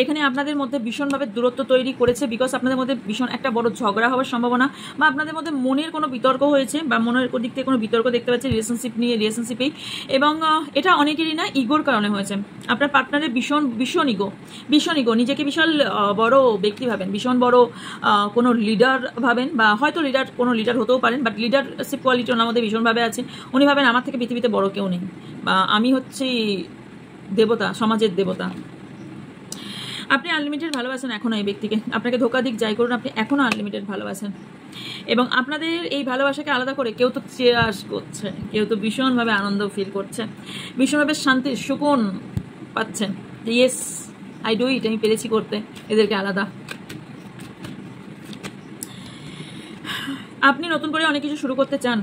এখানে আপনাদের মধ্যে ভীষণভাবে দূরত্ব তৈরি করেছে, বিকজ আপনাদের মধ্যে ভীষণ একটা বড় ঝগড়া হওয়ার সম্ভাবনা, বা আপনাদের মধ্যে মনের কোনো বিতর্ক হয়েছে, বা মনের দিক থেকে কোনো বিতর্ক দেখতে পাচ্ছি রিলেশনশিপেই, এবং এটা অনেকেরই না ইগোর কারণে হয়েছে। আপনার পার্টনারের ভীষণ ইগো, নিজেকে বিশাল বড় ব্যক্তি ভাবেন, ভীষণ বড় কোনো লিডার ভাবেন, বা হয়তো কোনো লিডার হতেও পারেন, বাট লিডারশিপ কোয়ালিটি ওনার মধ্যে ভীষণভাবে আছে। উনি ভাবেন আমার থেকে পৃথিবীতে বড় কেউ নেই, বা আমি হচ্ছি দেবতা, সমাজের দেবতা। আপনি আনলিমিটেড ভালোবাসেন এখনো এই ব্যক্তিকে, আপনাকে ধোকা দিক যাই করুন, আপনি এখনো আনলিমিটেড ভালোবাসেন, এবং আপনাদের এই ভালোবাসাকে আলাদা করে কেউ তো চেয়ার্স করছে, কেউ তো ভীষণভাবে আনন্দ ফিল করছে, ভীষণভাবে শান্তি সুকুন পাচ্ছেন যে ইয়েস আই ডু ইট, আমি পেরেছি করতে এদেরকে আলাদা। আপনি নতুন করে অনেক কিছু শুরু করতে চান,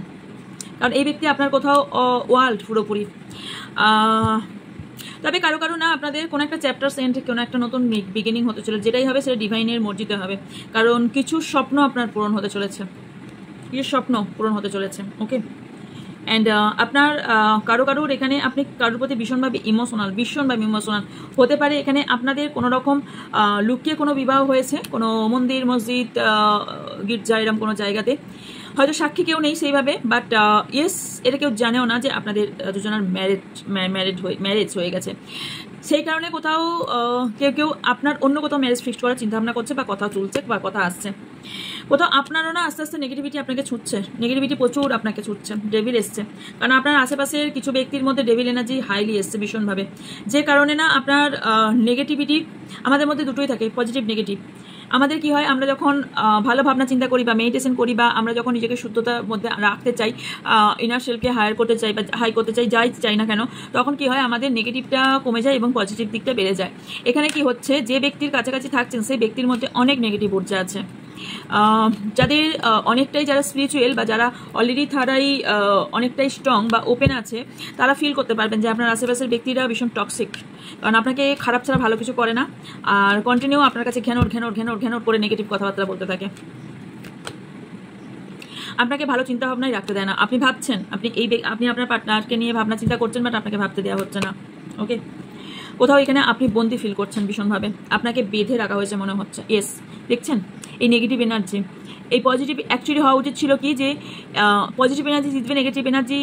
কারণ এই ব্যক্তি আপনার কোথাও ওয়ার্ল্ড পুরোপুরি। তবে কারো না আপনাদের কোনো একটা চ্যাপ্টার এন্ড, কোনো একটা নতুন বিগিনিং হতে চলেছে, যেটাই হবে সেটা ডিভাইনের মর্জিতে হবে, কারণ কিছু স্বপ্ন আপনার পূরণ হতে চলেছে, ওকে। অ্যান্ড আপনার কারোর এখানে আপনি কারোর প্রতি ভীষণভাবে ইমোশনাল হতে পারে। এখানে আপনাদের কোনো রকম লুকিয়ে কোনো বিবাহ হয়েছে, কোনো মন্দির মসজিদ গির্জা এরকম কোনো জায়গাতে, হয়তো সাক্ষী কেউ নেই সেইভাবে, বাট ইয়েস এটা কেউ জানেও না যে আপনাদের দুজনের ম্যারেজ হয়ে গেছে। সেই কারণে কোথাও কেউ আপনার অন্য কোথাও ম্যারেজ ফিক্সড করার চিন্তাভাবনা করছে, বা কথা চলছে, বা কথা আসছে। কোথাও আপনারও না আস্তে আস্তে নেগেটিভিটি আপনাকে ছুটছে, প্রচুর আপনাকে ছুটছে, ডেভিল এসছে, কারণ আপনার আশেপাশের কিছু ব্যক্তির মধ্যে ডেভিল এনার্জি হাইলি এসছে ভীষণভাবে, যে কারণে না আপনার নেগেটিভিটি, আমাদের মধ্যে দুটোই থাকে, পজিটিভ নেগেটিভ, আমাদের কি হয়, আমরা যখন ভালো ভাবনা চিন্তা করি বা মেডিটেশন করি বা আমরা যখন নিজেকে শুদ্ধতার মধ্যে রাখতে চাই, ইনার সেলফকে হায়ার করতে চাই বা হাই করতে চাই, যাই চাই না কেন, তখন কি হয় আমাদের নেগেটিভটা কমে যায় এবং পজিটিভ দিকটা বেড়ে যায়। এখানে কি হচ্ছে, যে ব্যক্তির কাছাকাছি থাকছেন সেই ব্যক্তির মধ্যে অনেক নেগেটিভ ঊর্জা আছে। যাদের অনেকটাই যারা স্পিরিচুয়াল বা যারা অলরেডি তারাই অনেকটাই স্ট্রং বা ওপেন আছে, তারা ফিল করতে পারবেন যে আপনার আশেপাশের ব্যক্তিরা ভীষণ টক্সিক, কারণ আপনাকে খারাপ ছাড়া ভালো কিছু করে না, আর কন্টিনিউ আপনার কাছে ঘ্যানোর ঘ্যানোর ঘ্যানোর ঘ্যানোর করে নেগেটিভ কথাবার্তা বলতে থাকে, আপনাকে ভালো চিন্তা ভাবনাই রাখতে দেয় না। আপনি ভাবছেন, আপনি আপনার পার্টনারকে নিয়ে ভাবনা চিন্তা করছেন, বাট আপনাকে ভাবতে দেওয়া হচ্ছে না। ওকে, কোথাও এখানে আপনি বন্দি ফিল করছেন ভীষণভাবে, আপনাকে বেঁধে রাখা হয়েছে মনে হচ্ছে। ইয়েস, দেখছেন এই নেগেটিভ এনার্জি, এই পজিটিভ অ্যাকচুয়ালি হওয়া উচিত ছিল কি যে পজিটিভ এনার্জি জিতবে, নেগেটিভ এনার্জি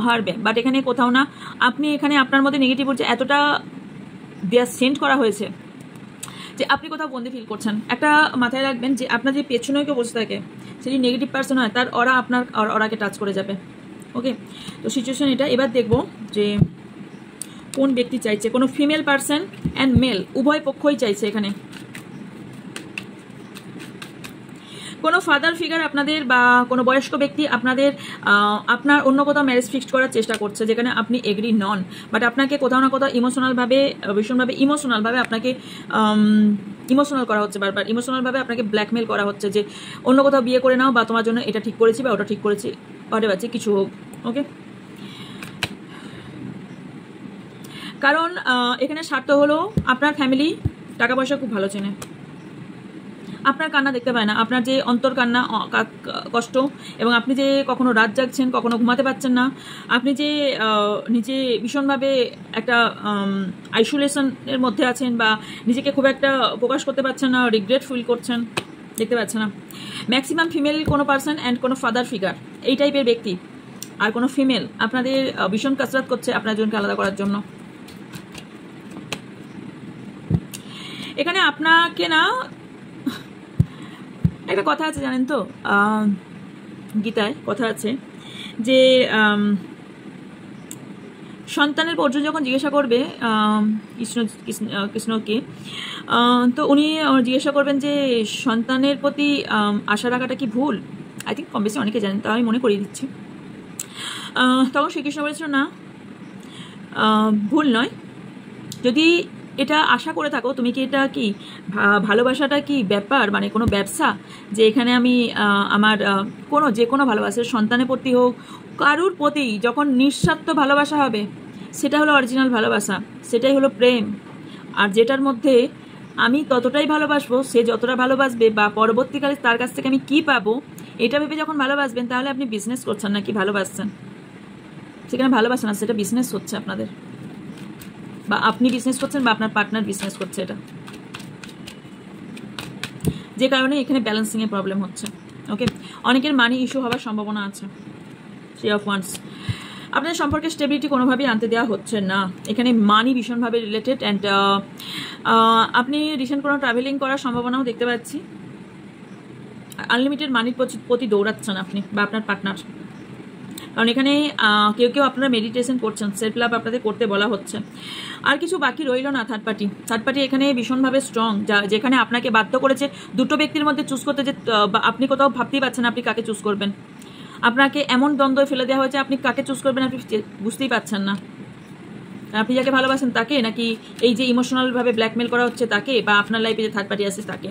হারবে, বাট এখানে কোথাও না, আপনি এখানে আপনার মধ্যে নেগেটিভ ঊর্জা এতটা দেয়া সেন্ড করা হয়েছে যে আপনি কোথাও বন্দি ফিল করছেন। একটা মাথায় রাখবেন যে আপনার যে পেছনে কেউ বসে থাকে, সে যদি নেগেটিভ পার্সন হয়, তার ওরা আপনার ওরাকে টাচ করে যাবে। ওকে, তো সিচুয়েশন এটা। এবার দেখবো যে কোন ব্যক্তি চাইছে, কোনো ফিমেল পার্সন অ্যান্ড মেল উভয় পক্ষই চাইছে এখানে। কোনো ফাদার ফিগার আপনাদের বা কোনো বয়স্ক ব্যক্তি আপনার অন্য কোথাও ম্যারেজ ফিক্সড করার চেষ্টা করছে, যেখানে আপনি এগ্রি নন, বাট আপনাকে কোথাও না কোথাও ইমোশনালভাবে, ভীষণভাবে ইমোশনালভাবে আপনাকে ইমোশনাল করা হচ্ছে, বারবার ইমোশনালভাবে আপনাকে ব্ল্যাকমেল করা হচ্ছে যে অন্য কোথাও বিয়ে করে নাও, বা তোমার জন্য এটা ঠিক করেছি বা ওটা ঠিক করেছি, ওটা বাচ্চা কিছু হোক। ওকে, কারণ এখানে স্বার্থ হলো আপনার ফ্যামিলি টাকা পয়সা খুব ভালো চেনে, আপনার কান্না দেখতে পায় না, আপনার যে অন্তর কান্না কষ্ট, এবং আপনি যে কখনো রাত জাগছেন, কখনো ঘুমাতে পারছেন না, আপনি যে নিজে ভীষণভাবে একটা আইসোলেশনের মধ্যে আছেন বা নিজেকে খুব একটা প্রকাশ করতে পারছেন না, রিগ্রেট ফিল করছেন, দেখতে পাচ্ছেন না। ম্যাক্সিমাম ফিমেল কোনো পার্সন অ্যান্ড কোনো ফাদার ফিগার এই টাইপের ব্যক্তি, আর কোনো ফিমেল আপনাদের ভীষণ কাসরত করছে আপনার জনকে আলাদা করার জন্য। এখানে আপনাকে না, একটা কথা আছে জানেন তো, গীতায় কথা আছে যে সন্তানের অর্জুন যখন জিজ্ঞাসা করবে কৃষ্ণকে, তো উনি জিজ্ঞাসা করবেন যে সন্তানের প্রতি আশা রাখাটা কি ভুল। আই থিঙ্ক কম বেশি অনেকে জানেন, তা আমি মনে করিয়ে দিচ্ছি। তখন শ্রীকৃষ্ণ বলেছিল না, ভুল নয়, যদি এটা আশা করে থাকো তুমি, কি এটা কি ভালোবাসাটা কি ব্যাপার, মানে কোনো ব্যবসা, যে এখানে আমি আমার যে কোনো ভালোবাসার সন্তানের প্রতি হোক, কারুর প্রতি যখন নিঃস্বার্থ ভালোবাসা হবে, সেটা হলো অরিজিনাল ভালোবাসা, সেটাই হলো প্রেম। আর যেটার মধ্যে আমি ততটাই ভালোবাসবো, সে যতটা ভালোবাসবে, বা পরবর্তীকালে তার কাছ থেকে আমি কি পাবো এটা ভেবে যখন ভালোবাসবেন, তাহলে আপনি বিজনেস করছেন নাকি ভালোবাসছেন। সেখানে ভালোবাসা না, সেটা বিজনেস হচ্ছে আপনাদের, বা আপনি বিজনেস করছেন বা আপনার পার্টনার বিজনেস করছে, এটা যে কারণে এখানে ব্যালেন্সিংয়ে প্রবলেম হচ্ছে। ওকে, অনেকের মানি ইস্যু হওয়ার সম্ভাবনা আছে। থ্রি অফ ওয়ান্স, আপনাদের সম্পর্কে স্টেবিলিটি কোনোভাবেই আনতে দেওয়া হচ্ছে না। এখানে মানি ভীষণভাবে রিলেটেড, অ্যান্ড আপনি রিসেন্ট কোনো ট্রাভেলিং করার সম্ভাবনাও দেখতে পাচ্ছি। আনলিমিটেড মানির প্রতি দৌড়াচ্ছেন আপনি বা আপনার পার্টনার, কারণ এখানে কেউ আপনারা মেডিটেশন করছেন, সেলফ লাভ আপনাদের করতে বলা হচ্ছে। আর কিছু বাকি রইল না। থার্ড পার্টি এখানে ভীষণভাবে স্ট্রং, যেখানে আপনাকে বাধ্য করেছে দুটো ব্যক্তির মধ্যে চুজ করতে, যে আপনি কোথাও ভাবতেই পারছেন আপনি কাকে চুজ করবেন। আপনাকে এমন দ্বন্দ্ব ফেলে দেওয়া হয়েছে, আপনি কাকে চুজ করবেন আপনি বুঝতেই পারছেন না। আপনি যাকে ভালোবাসেন তাকে, নাকি এই যে ইমোশনালভাবে ব্ল্যাকমেল করা হচ্ছে তাকে, বা আপনার লাইফে যে থার্ড পার্টি আছে তাকে।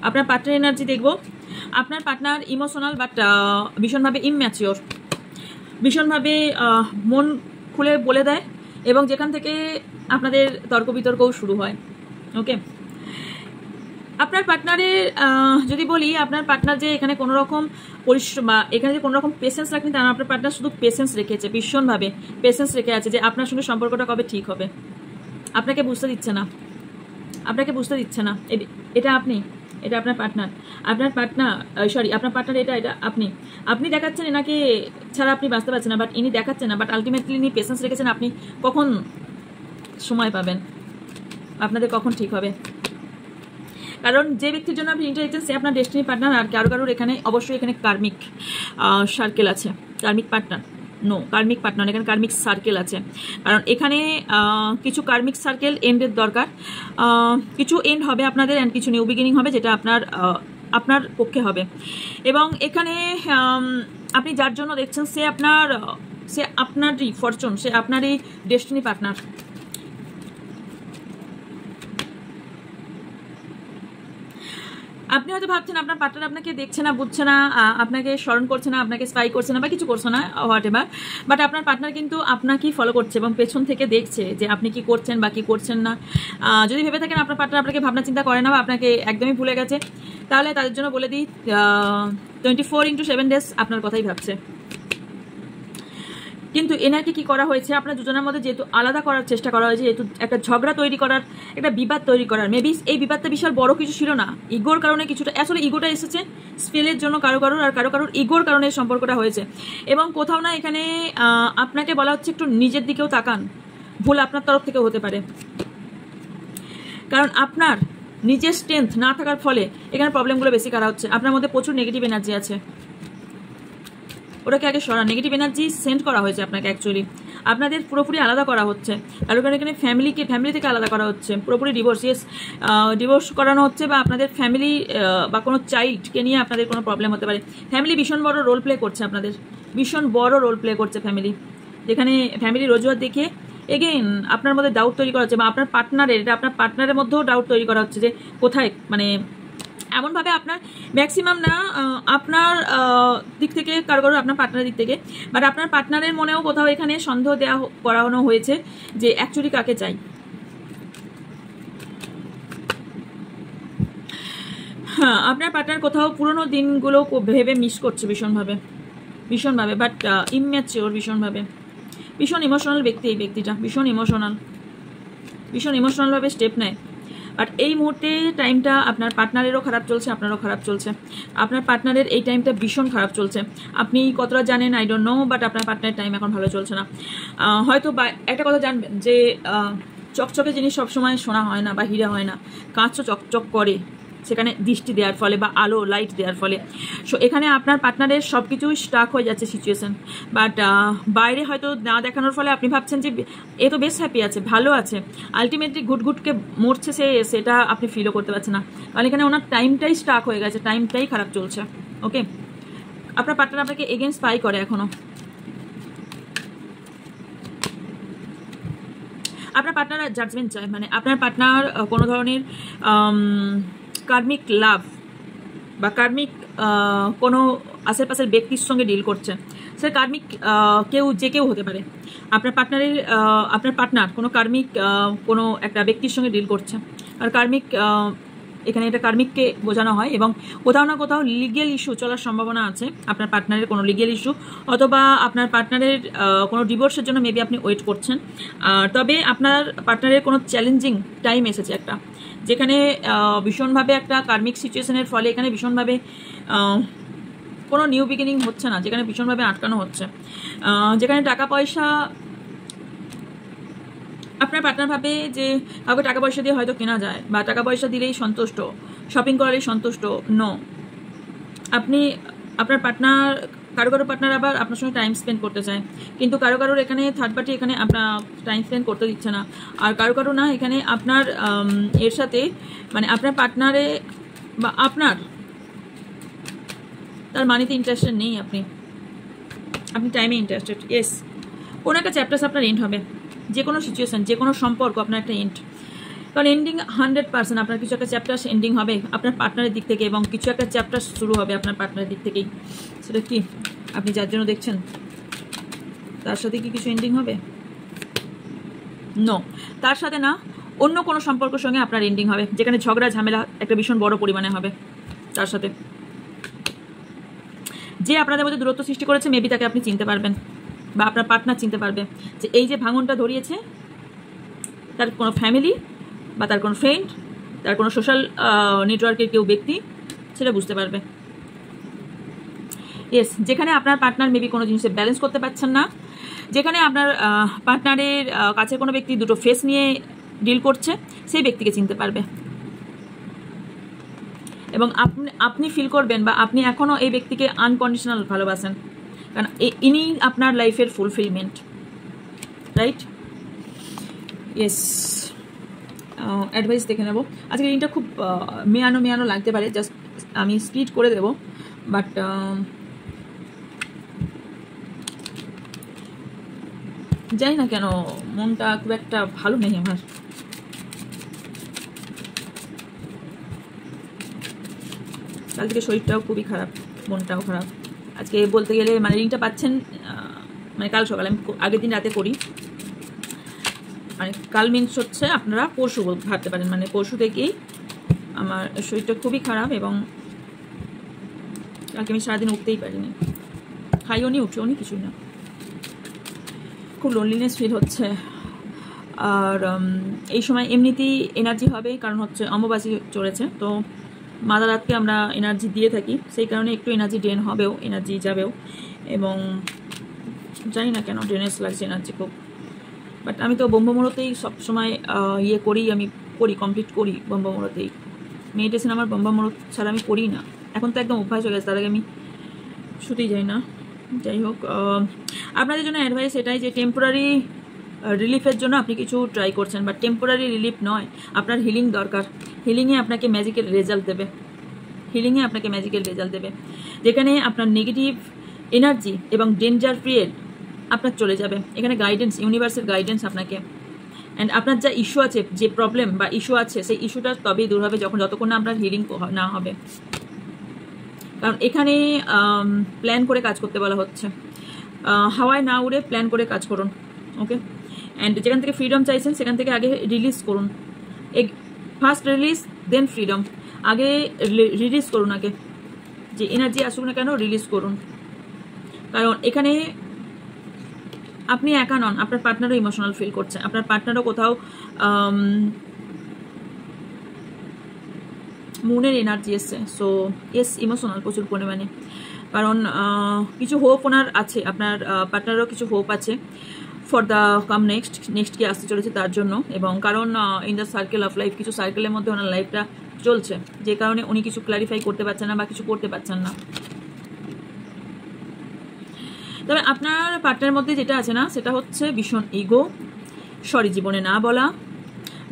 আপনার পার্টনার এনার্জি দেখবো, আপনার পার্টনার ইমোশনাল বাট ভীষণভাবে ইম্যাচিওর, ভীষণভাবে মন খুলে বলে দেয়, এবং যেখান থেকে আপনাদের তর্ক বিতর্কও শুরু হয়। ওকে, আপনার পার্টনারের যদি বলি, আপনার পার্টনার যে এখানে কোনো রকম পরিশ্রম বা এখানে যে কোনো রকম পেশেন্স রাখেন, তা আপনার পার্টনার শুধু পেশেন্স রেখেছে, ভীষণভাবে পেশেন্স রেখে আছে যে আপনার সঙ্গে সম্পর্কটা কবে ঠিক হবে। আপনাকে বুঝতে দিচ্ছে না, এটা এটা আপনার পার্টনার, আপনার পার্টনার এটা আপনি দেখাচ্ছেন এনাকে ছাড়া আপনি বাঁচতে পারছেন না, বাট ইনি দেখাচ্ছেন না, বাট আলটিমেটলি ইনি পেশেন্স রেখেছেন। আপনি কখন সময় পাবেন, আপনাদের কখন ঠিক হবে। কারণ যে ব্যক্তির জন্য আপনি ইন্টারেস্টেড, সে আপনার ডেস্টিনি পার্টনার, আর কারোর এখানে অবশ্যই এখানে কার্মিক সার্কেল আছে, কার্মিক পার্টনার। নো, কার্মিক পার্টনার, এখানে কার্মিক সার্কেল আছে। কারণ এখানে কিছু কার্মিক সার্কেল এন্ডের দরকার, কিছু এন্ড হবে আপনাদের অ্যান্ড কিছু নিউ বিগিনিং হবে, যেটা আপনার পক্ষে হবে। এবং এখানে আপনি যার জন্য দেখছেন সে আপনারই ফরচুন, সে আপনারই ডেস্টিনি পার্টনার। আপনি হয়তো ভাবছেন আপনার পার্টনার আপনাকে দেখছে না, বুঝছে না, আপনাকে স্মরণ করছে না, আপনাকে স্পাই করছে না বা কিছু করছে না, হোয়াট এভার, বাট আপনার পার্টনার কিন্তু আপনাকেই ফলো করছে এবং পেছন থেকে দেখছে যে আপনি কি করছেন বা কি করছেন না। যদি ভেবে থাকেন আপনার পার্টনার আপনাকে ভাবনা চিন্তা করে না বা আপনাকে একদমই ভুলে গেছে, তাহলে তাদের জন্য বলে দিই 24x7 ডেজ আপনার কথাই ভাবছে। কিন্তু এনাকে কি করা হয়েছে, আপনার দুজনের মধ্যে যেহেতু আলাদা করার চেষ্টা করা হয়েছে, যেহেতু একটা ঝগড়া তৈরি করার, একটা বিবাদ তৈরি করার, মেবি এই বিবাদটা বিশাল বড় কিছু ছিল না, ইগোর কারণে কিছুটা, আসলে ইগোটা এসেছে স্পেলের জন্য কারো আর কারো ইগোর কারণে সম্পর্কটা হয়েছে। এবং কোথাও না এখানে আপনাকে বলা হচ্ছে একটু নিজের দিকেও তাকান, ভুল আপনার তরফ থেকেও হতে পারে। কারণ আপনার নিজের স্ট্রেংথ না থাকার ফলে এখানে প্রবলেমগুলো বেশি করা হচ্ছে। আপনার মধ্যে প্রচুর নেগেটিভ এনার্জি আছে, ওটাকে আগে সরা। নেগেটিভ এনার্জি সেন্ড করা হয়েছে আপনাকে, অ্যাকচুয়ালি আপনাদের পুরোপুরি আলাদা করা হচ্ছে। কারণ এখানে ফ্যামিলি থেকে আলাদা করা হচ্ছে, পুরোপুরি ডিভোর্স, ডিভোর্স করানো হচ্ছে, বা আপনাদের ফ্যামিলি বা কোনো চাইল্ডকে নিয়ে আপনাদের কোনো প্রবলেম হতে পারে। ফ্যামিলি ভীষণ বড় রোল প্লে করছে, আপনাদের ভীষণ বড় রোল প্লে করছে ফ্যামিলি, যেখানে ফ্যামিলি রোজগার দেখে এগেইন আপনার মধ্যে ডাউট তৈরি করা হচ্ছে, বা আপনার পার্টনারের মধ্যেও ডাউট তৈরি করা হচ্ছে যে কোথায়, মানে এমনভাবে আপনার ম্যাক্সিমাম না আপনার দিক থেকে কারো আপনার পার্টনারের দিক থেকে, বাট আপনার পার্টনারের মনেও কোথাও এখানে সন্দেহ করানো হয়েছে যে অ্যাকচুয়ালি কাকে চাই। হ্যাঁ, আপনার পার্টনার কোথাও পুরোনো দিনগুলো ভেবে মিস করছে ভীষণভাবে, বাট ইম্যাচিওর ভীষণভাবে, ভীষণ ইমোশনাল ব্যক্তি এই ব্যক্তিটা, ভীষণ ইমোশনালভাবে স্টেপ নেয়। বাট এই মুহূর্তে টাইমটা আপনার পার্টনারেরও খারাপ চলছে, আপনারও খারাপ চলছে। আপনার পার্টনারের এই টাইমটা ভীষণ খারাপ চলছে, আপনি কতটা জানেন আই ডোন্ট নো, বাট আপনার পার্টনারের টাইম এখন ভালো চলছে না। হয়তো বা একটা কথা জানবেন যে চকচকে জিনিস সবসময় সোনা হয় না বা হীরা হয় না, কাঁচও চকচক করে সেখানে দৃষ্টি দেওয়ার ফলে বা আলো লাইট দেওয়ার ফলে। সো এখানে আপনার পার্টনারের সব কিছুই স্টাক হয়ে যাচ্ছে সিচুয়েশন, বাট বাইরে হয়তো না দেখানোর ফলে আপনি ভাবছেন যে এ তো বেশ হ্যাপি আছে, ভালো আছে, আলটিমেটলি ঘুটঘুটকে মরছে সেটা আপনি ফিলও করতে পারছেন না, কারণ এখানে ওনার টাইমটাই স্টাক হয়ে গেছে, টাইমটাই খারাপ চলছে। ওকে, আপনার পার্টনার আপনাকে এগেইনস্ট স্পাই করে এখনো, আপনার পার্টনার জাজমেন্ট চায়, মানে আপনার পার্টনার কোনো ধরনের কার্মিক লাভ বা কার্মিক কোনো আশেপাশের ব্যক্তির সঙ্গে ডিল করছে। সে কার্মিক কেউ হতে পারে। আপনার পার্টনার কোনো কার্মিক কোনো একটা ব্যক্তির সঙ্গে ডিল করছে, আর কার্মিক এখানে এটা কার্মিককে বোঝানো হয়। এবং কোথাও না কোথাও লিগেল ইস্যু চলার সম্ভাবনা আছে, আপনার পার্টনারের কোনো লিগেল ইস্যু, অথবা আপনার পার্টনারের কোনো ডিভোর্সের জন্য মেবি আপনি ওয়েট করছেন। তবে আপনার পার্টনারের কোনো চ্যালেঞ্জিং টাইম এসেছে একটা, যেখানে ভীষণভাবে একটা কার্মিক সিচুয়েশনের ফলে এখানে ভীষণভাবে কোনো নিউ বিগিনিং হচ্ছে না, যেখানে ভীষণভাবে আটকানো হচ্ছে, যেখানে টাকা পয়সা আপনার পার্টনার ভাবে যে কাউকে টাকা পয়সা দিয়ে হয়তো কেনা যায়, বা টাকা পয়সা দিলেই সন্তুষ্ট, শপিং করালেই সন্তুষ্ট। নো, আপনার পার্টনার কারো পার্টনার আবার আপনার সঙ্গে টাইম স্পেন্ড করতে চায়, কিন্তু কারোর এখানে থার্ড পার্টি এখানে আপনার টাইম স্পেন্ড করতে দিচ্ছে না। আর কারো না এখানে আপনার এর সাথে, মানে আপনার পার্টনারে বা আপনার তার মানিতে ইন্টারেস্টেড নেই, আপনি টাইমে ইন্টারেস্টেড। ইয়েস, কোনো একটা চ্যাপ্টার্স আপনার এন্ড হবে, যে কোনো সিচুয়েশন, যে কোনো সম্পর্ক আপনার একটা এন্ড, কারণ এন্ডিং 100%, আপনার কিছু একটা চ্যাপ্টার এন্ডিং হবে আপনার পার্টনারের দিক থেকে, এবং কিছু একটা চ্যাপ্টার শুরু হবে আপনার পার্টনারের দিক থেকেই। সেটা কি আপনি যার জন্য দেখছেন তার সাথে কি কিছু এন্ডিং হবে? নো, তার সাথে না, অন্য কোনো সম্পর্কের সঙ্গে আপনার এন্ডিং হবে, যেখানে ঝগড়া ঝামেলা একটা ভীষণ বড় পরিমাণে হবে তার সাথে। যে আপনাদের মধ্যে দূরত্ব সৃষ্টি করেছে মেবি তাকে আপনি চিনতে পারবেন, বা আপনার পার্টনার চিনতে পারবে যে এই যে ভাঙনটা ধরিয়েছে তার কোনো ফ্যামিলি বা তার কোনো ফ্রেন্ড, তার কোনো সোশ্যাল নেটওয়ার্কের কেউ ব্যক্তি, সেটা বুঝতে পারবে। ইয়েস, যেখানে আপনার পার্টনার মেবি কোনো জিনিসে ব্যালেন্স করতে পারছেন না, যেখানে আপনার পার্টনারের কাছে কোনো ব্যক্তি দুটো ফেস নিয়ে ডিল করছে, সেই ব্যক্তিকে চিনতে পারবে। এবং আপনি ফিল করবেন, বা আপনি এখনও এই ব্যক্তিকে আনকন্ডিশনাল ভালোবাসেন, কারণ ইনি আপনার লাইফের ফুলফিলমেন্ট, রাইট? ইয়েস, অ্যাডভাইস দেখে নেব। আজকে রিডিংটা খুব মেয়ানো লাগতে পারে, জাস্ট আমি স্পিড করে দেব, বাট জানি না কেন মনটা খুব একটা ভালো নেই আমার। কাল থেকে শরীরটাও খুবই খারাপ, মনটাও খারাপ। আজকে বলতে গেলে মানে রিডিংটা পাচ্ছেন মানে কাল সকালে, আমি আগের দিন রাতে করি, মানে কাল মিন্স হচ্ছে আপনারা পরশু ভাবতে পারেন, মানে পরশু থেকেই আমার শরীরটা খুবই খারাপ এবং কালকে আমি সারাদিন উঠতেই পারিনি, খাইও নি উঠেও নি, কিছুই না। খুব লোনলিনেস ফিল হচ্ছে। আর এই সময় এমনিতেই এনার্জি হবে, কারণ হচ্ছে অমাবাসী চলেছে, তো মাদারাতকে আমরা এনার্জি দিয়ে থাকি, সেই কারণে একটু এনার্জি ড্রেন হবেও, এনার্জি যাবেও, এবং জানি না কেন ড্রেনেস লাগছে এনার্জি খুব। বাট আমি তো ব্রহ্মমুহূর্তেই সবসময় ইয়ে করি, আমি করি, কমপ্লিট করি ব্রহ্মমুহূর্তেই। মেডিটেশন আমার ব্রহ্মমুহূর্ত ছাড়া আমি করি না, এখন তো একদম অভ্যাস হয়ে গেছে, তার আগে আমি শুতেই যাই না। যাই হোক, আপনাদের জন্য অ্যাডভাইস এটাই যে টেম্পোরারি রিলিফের জন্য আপনি কিছু ট্রাই করছেন, বাট টেম্পোরারি রিলিফ নয়, আপনার হিলিং দরকার। হিলিংয়ে আপনাকে ম্যাজিক্যাল রেজাল্ট দেবে, হিলিংয়ে আপনাকে ম্যাজিক্যাল রেজাল্ট দেবে, যেখানে আপনার নেগেটিভ এনার্জি এবং ডেঞ্জার পিরিয়ড আপনার চলে যাবে। এখানে গাইডেন্স, ইউনিভার্সের গাইডেন্স আপনাকে, অ্যান্ড আপনার যা ইস্যু আছে, যে প্রবলেম বা ইস্যু আছে, সেই ইস্যুটা তবেই দূর হবে যতক্ষণ না আপনার হিলিং না হবে। কারণ এখানে প্ল্যান করে কাজ করতে বলা হচ্ছে, হাওয়ায় না উড়ে প্ল্যান করে কাজ করুন, ওকে? অ্যান্ড যেখান থেকে ফ্রিডম চাইছেন সেখান থেকে আগে রিলিজ করুন, ফার্স্ট রিলিজ দেন ফ্রিডম, আগে রিলিজ করুন, আগে যে এনার্জি আসুক না কেন রিলিজ করুন। কারণ এখানে আপনি একা নন, আপনার পার্টনারও ইমোশনাল ফিল করছে, আপনার পার্টনারও কোথাও মুনের এনার্জি এসছে, সো এস ইমোশনাল প্রচুর পরিমাণে। কারণ কিছু হোপ ওনার আছে, আপনার পার্টনারও কিছু হোপ আছে ফর দ্য কাম নেক্সট কি আসতে চলেছে তার জন্য, এবং কারণ in the circle of life, কিছু সার্কেলের মধ্যে ওনার লাইফটা চলছে, যে কারণে উনি কিছু ক্ল্যারিফাই করতে পারছেন না বা কিছু করতে পারছেন না। তবে আপনার পার্টনারের মধ্যে যেটা আছে না, সেটা হচ্ছে ভীষণ ইগো, সরি জীবনে না বলা,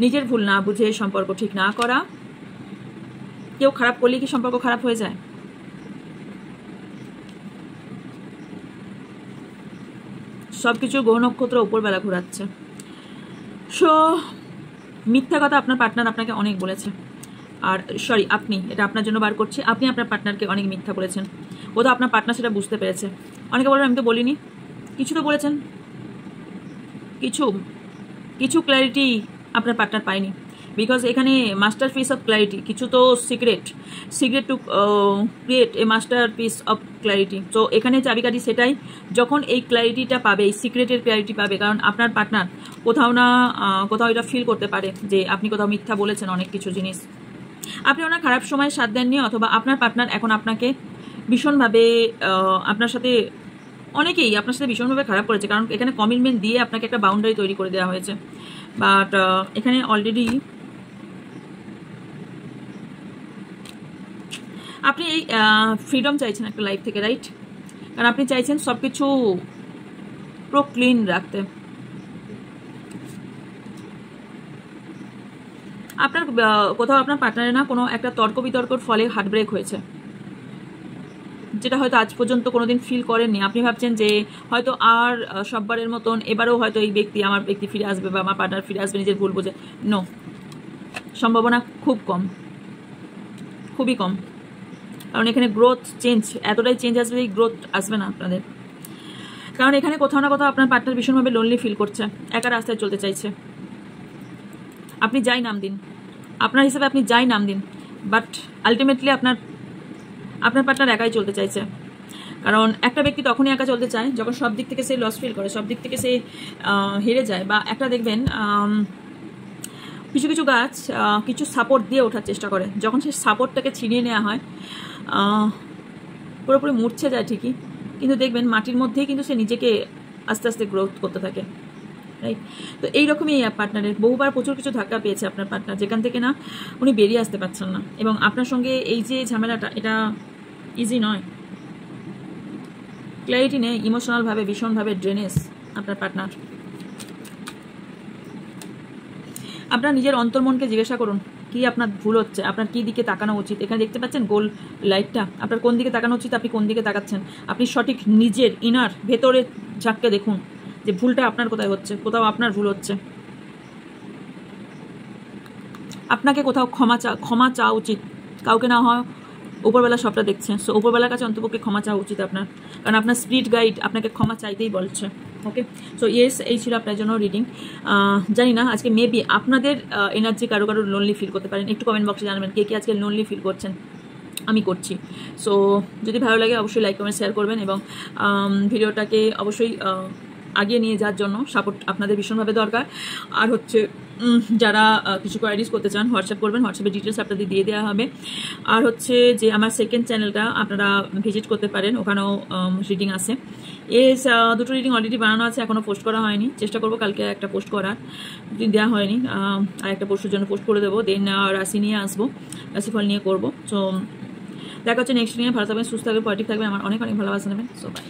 নিজের ভুল না বুঝে সম্পর্ক ঠিক না করা। কেউ খারাপ করলে কি সম্পর্ক খারাপ হয়ে যায়? সবকিছু গ্রহ নক্ষত্র উপরবেলা ঘোরাচ্ছে। সো মিথ্যা কথা আপনার পার্টনার আপনাকে অনেক বলেছে, আর সরি আপনি, এটা আপনার জন্য বার করছি, আপনি আপনার পার্টনারকে অনেক মিথ্যা বলেছেন, কোথাও আপনার পার্টনার সেটা বুঝতে পেরেছে। অনেকে বলবেন আমি তো বলিনি, কিছু তো বলেছেন, কিছু ক্ল্যারিটি আপনার পার্টনার পায়নি, বিকজ এখানে মাস্টার পিস অফ ক্ল্যারিটি, কিছু তো secret to create a master piece of clarity. তো এখানে চাবিকাঠি সেটাই, যখন এই ক্ল্যারিটিটা পাবে, এই সিক্রেটের ক্ল্যারিটি পাবে, কারণ আপনার পার্টনার কোথাও না কোথাও এটা ফিল করতে পারে যে আপনি কোথাও মিথ্যা বলেছেন অনেক কিছু জিনিস, আপনি ওনার খারাপ সময় সাথ দেননি, অথবা আপনার পার্টনার এখন আপনাকে ভীষণভাবে আপনার সাথে অনেকেই আপনার সাথে ভীষণভাবে খারাপ করেছে, কারণ এখানে কমিটমেন্ট দিয়ে আপনাকে একটা বাউন্ডারি তৈরি করে দেওয়া হয়েছে। বাট এখানে অলরেডি আপনি এই ফ্রিডম চাইছেন একটা লাইফ থেকে, রাইট? কারণ আপনি চাইছেন সব কিছু পুরো ক্লিন রাখতে। আপনার কোথাও আপনার পার্টনারে না কোনো একটা তর্ক বিতর্কর ফলে হার্ট ব্রেক হয়েছে, যেটা হয়তো আজ পর্যন্ত কোনোদিন ফিল করেননি। আপনি ভাবছেন যে হয়তো আর সববারের মতন এবারেও হয়তো এই আমার ব্যক্তি ফিরে আসবে বা আমার পার্টনার ফিরে আসবে নিজের ভুল বুঝে। নো, সম্ভাবনা খুব কম, খুবই কম। কারণ এখানে গ্রোথ চেঞ্জ, এতটাই চেঞ্জ আসবে, এই গ্রোথ আসবে না আপনাদের। কারণ এখানে কোথাও না কোথাও আপনার পার্টনার ভীষণভাবে লোনলি ফিল করছে, একা রাস্তায় চলতে চাইছে। আপনি যাই নাম দিন, আপনার হিসাবে আপনি যাই নাম দিন, বাট আলটিমেটলি আপনার পার্টনার একাই চলতে চাইছে। কারণ একটা ব্যক্তি তখনই একা চলতে চায় যখন সব দিক থেকে সে লস ফিল করে, সব দিক থেকে সে হেরে যায়, বা একটা দেখবেন কিছু গাছ কিছু সাপোর্ট দিয়ে ওঠার চেষ্টা করে, যখন সেই সাপোর্টটাকে ছিনিয়ে নেওয়া হয় পুরোপুরি মূর্ছে যায় ঠিকই, কিন্তু দেখবেন মাটির মধ্যেই কিন্তু সে নিজেকে আস্তে আস্তে গ্রোথ করতে থাকে, রাইট? তো এইরকমই এই পার্টনারের বহুবার প্রচুর কিছু ধাক্কা পেয়েছে আপনার পার্টনার, যেখান থেকে না উনি বেরিয়ে আসতে পারছেন না, এবং আপনার সঙ্গে এই যে ঝামেলাটা, এটা ইজি নয়। ক্ল্যারিটি নেই, ইমোশনালভাবে ভীষণভাবে ড্রেনেস আপনার পার্টনার। আপনার নিজের অন্তর্মনকে জিজ্ঞাসা করুন কি আপনার ভুল হচ্ছে, আপনার কি দিকে তাকানো উচিত। এখানে দেখতে পাচ্ছেন গোল লাইটটা, আপনার কোন দিকে তাকানো উচিত, আপনি কোন দিকে তাকাচ্ছেন। আপনি সঠিক নিজের ইনার ভেতরে ঝাঁককে দেখুন যে ভুলটা আপনার কোথায় হচ্ছে, কোথাও আপনার ভুল হচ্ছে। আপনাকে কোথাও ক্ষমা চাওয়া উচিত, কাউকে না হয় উপরবেলা সবটা দেখছে, সো উপরবেলার কাছে অন্তপক্ষে ক্ষমা চাওয়া উচিত আপনার, কারণ আপনার স্পিরিট গাইড আপনাকে ক্ষমা চাইতেই বলছে। ওকে, সো ইয়েস, এই ছিল আপনার জন্য রিডিং। জানি না আজকে মেবি আপনাদের এনার্জি কারো লোনলি ফিল করতে পারেন। একটু কমেন্ট বক্সে জানাবেন কে কে আজকে লোনলি ফিল করছেন। আমি করছি। সো যদি ভালো লাগে অবশ্যই লাইক কমেন্ট শেয়ার করবেন, এবং ভিডিওটাকে অবশ্যই আগিয়ে নিয়ে যাওয়ার জন্য সাপোর্ট আপনাদের ভীষণভাবে দরকার। আর হচ্ছে যারা কিছু কোয়ারিজ করতে চান হোয়াটসঅ্যাপ করবেন, হোয়াটসঅ্যাপে ডিটেলস আপনাদের দিয়ে দেওয়া হবে। আর হচ্ছে যে আমার সেকেন্ড চ্যানেলটা আপনারা ভিজিট করতে পারেন, ওখানেও রিডিং আছে। দুটো রিডিং অলরেডি বানানো আছে, এখনও পোস্ট করা হয়নি, চেষ্টা করবো কালকে একটা পোস্ট করার, যদি দেওয়া হয়নি আর একটা পোস্টের জন্য পোস্ট করে দেবো। দেন রাশি নিয়ে আসবো, রাশিফল নিয়ে করবো। সো দেখা হচ্ছে নেক্সট নিয়ে। ভালো থাকবেন, সুস্থ থাকবেন, পজিটিভ থাকবেন, আমার অনেক অনেক ভালোবাসা নেবেন। So by.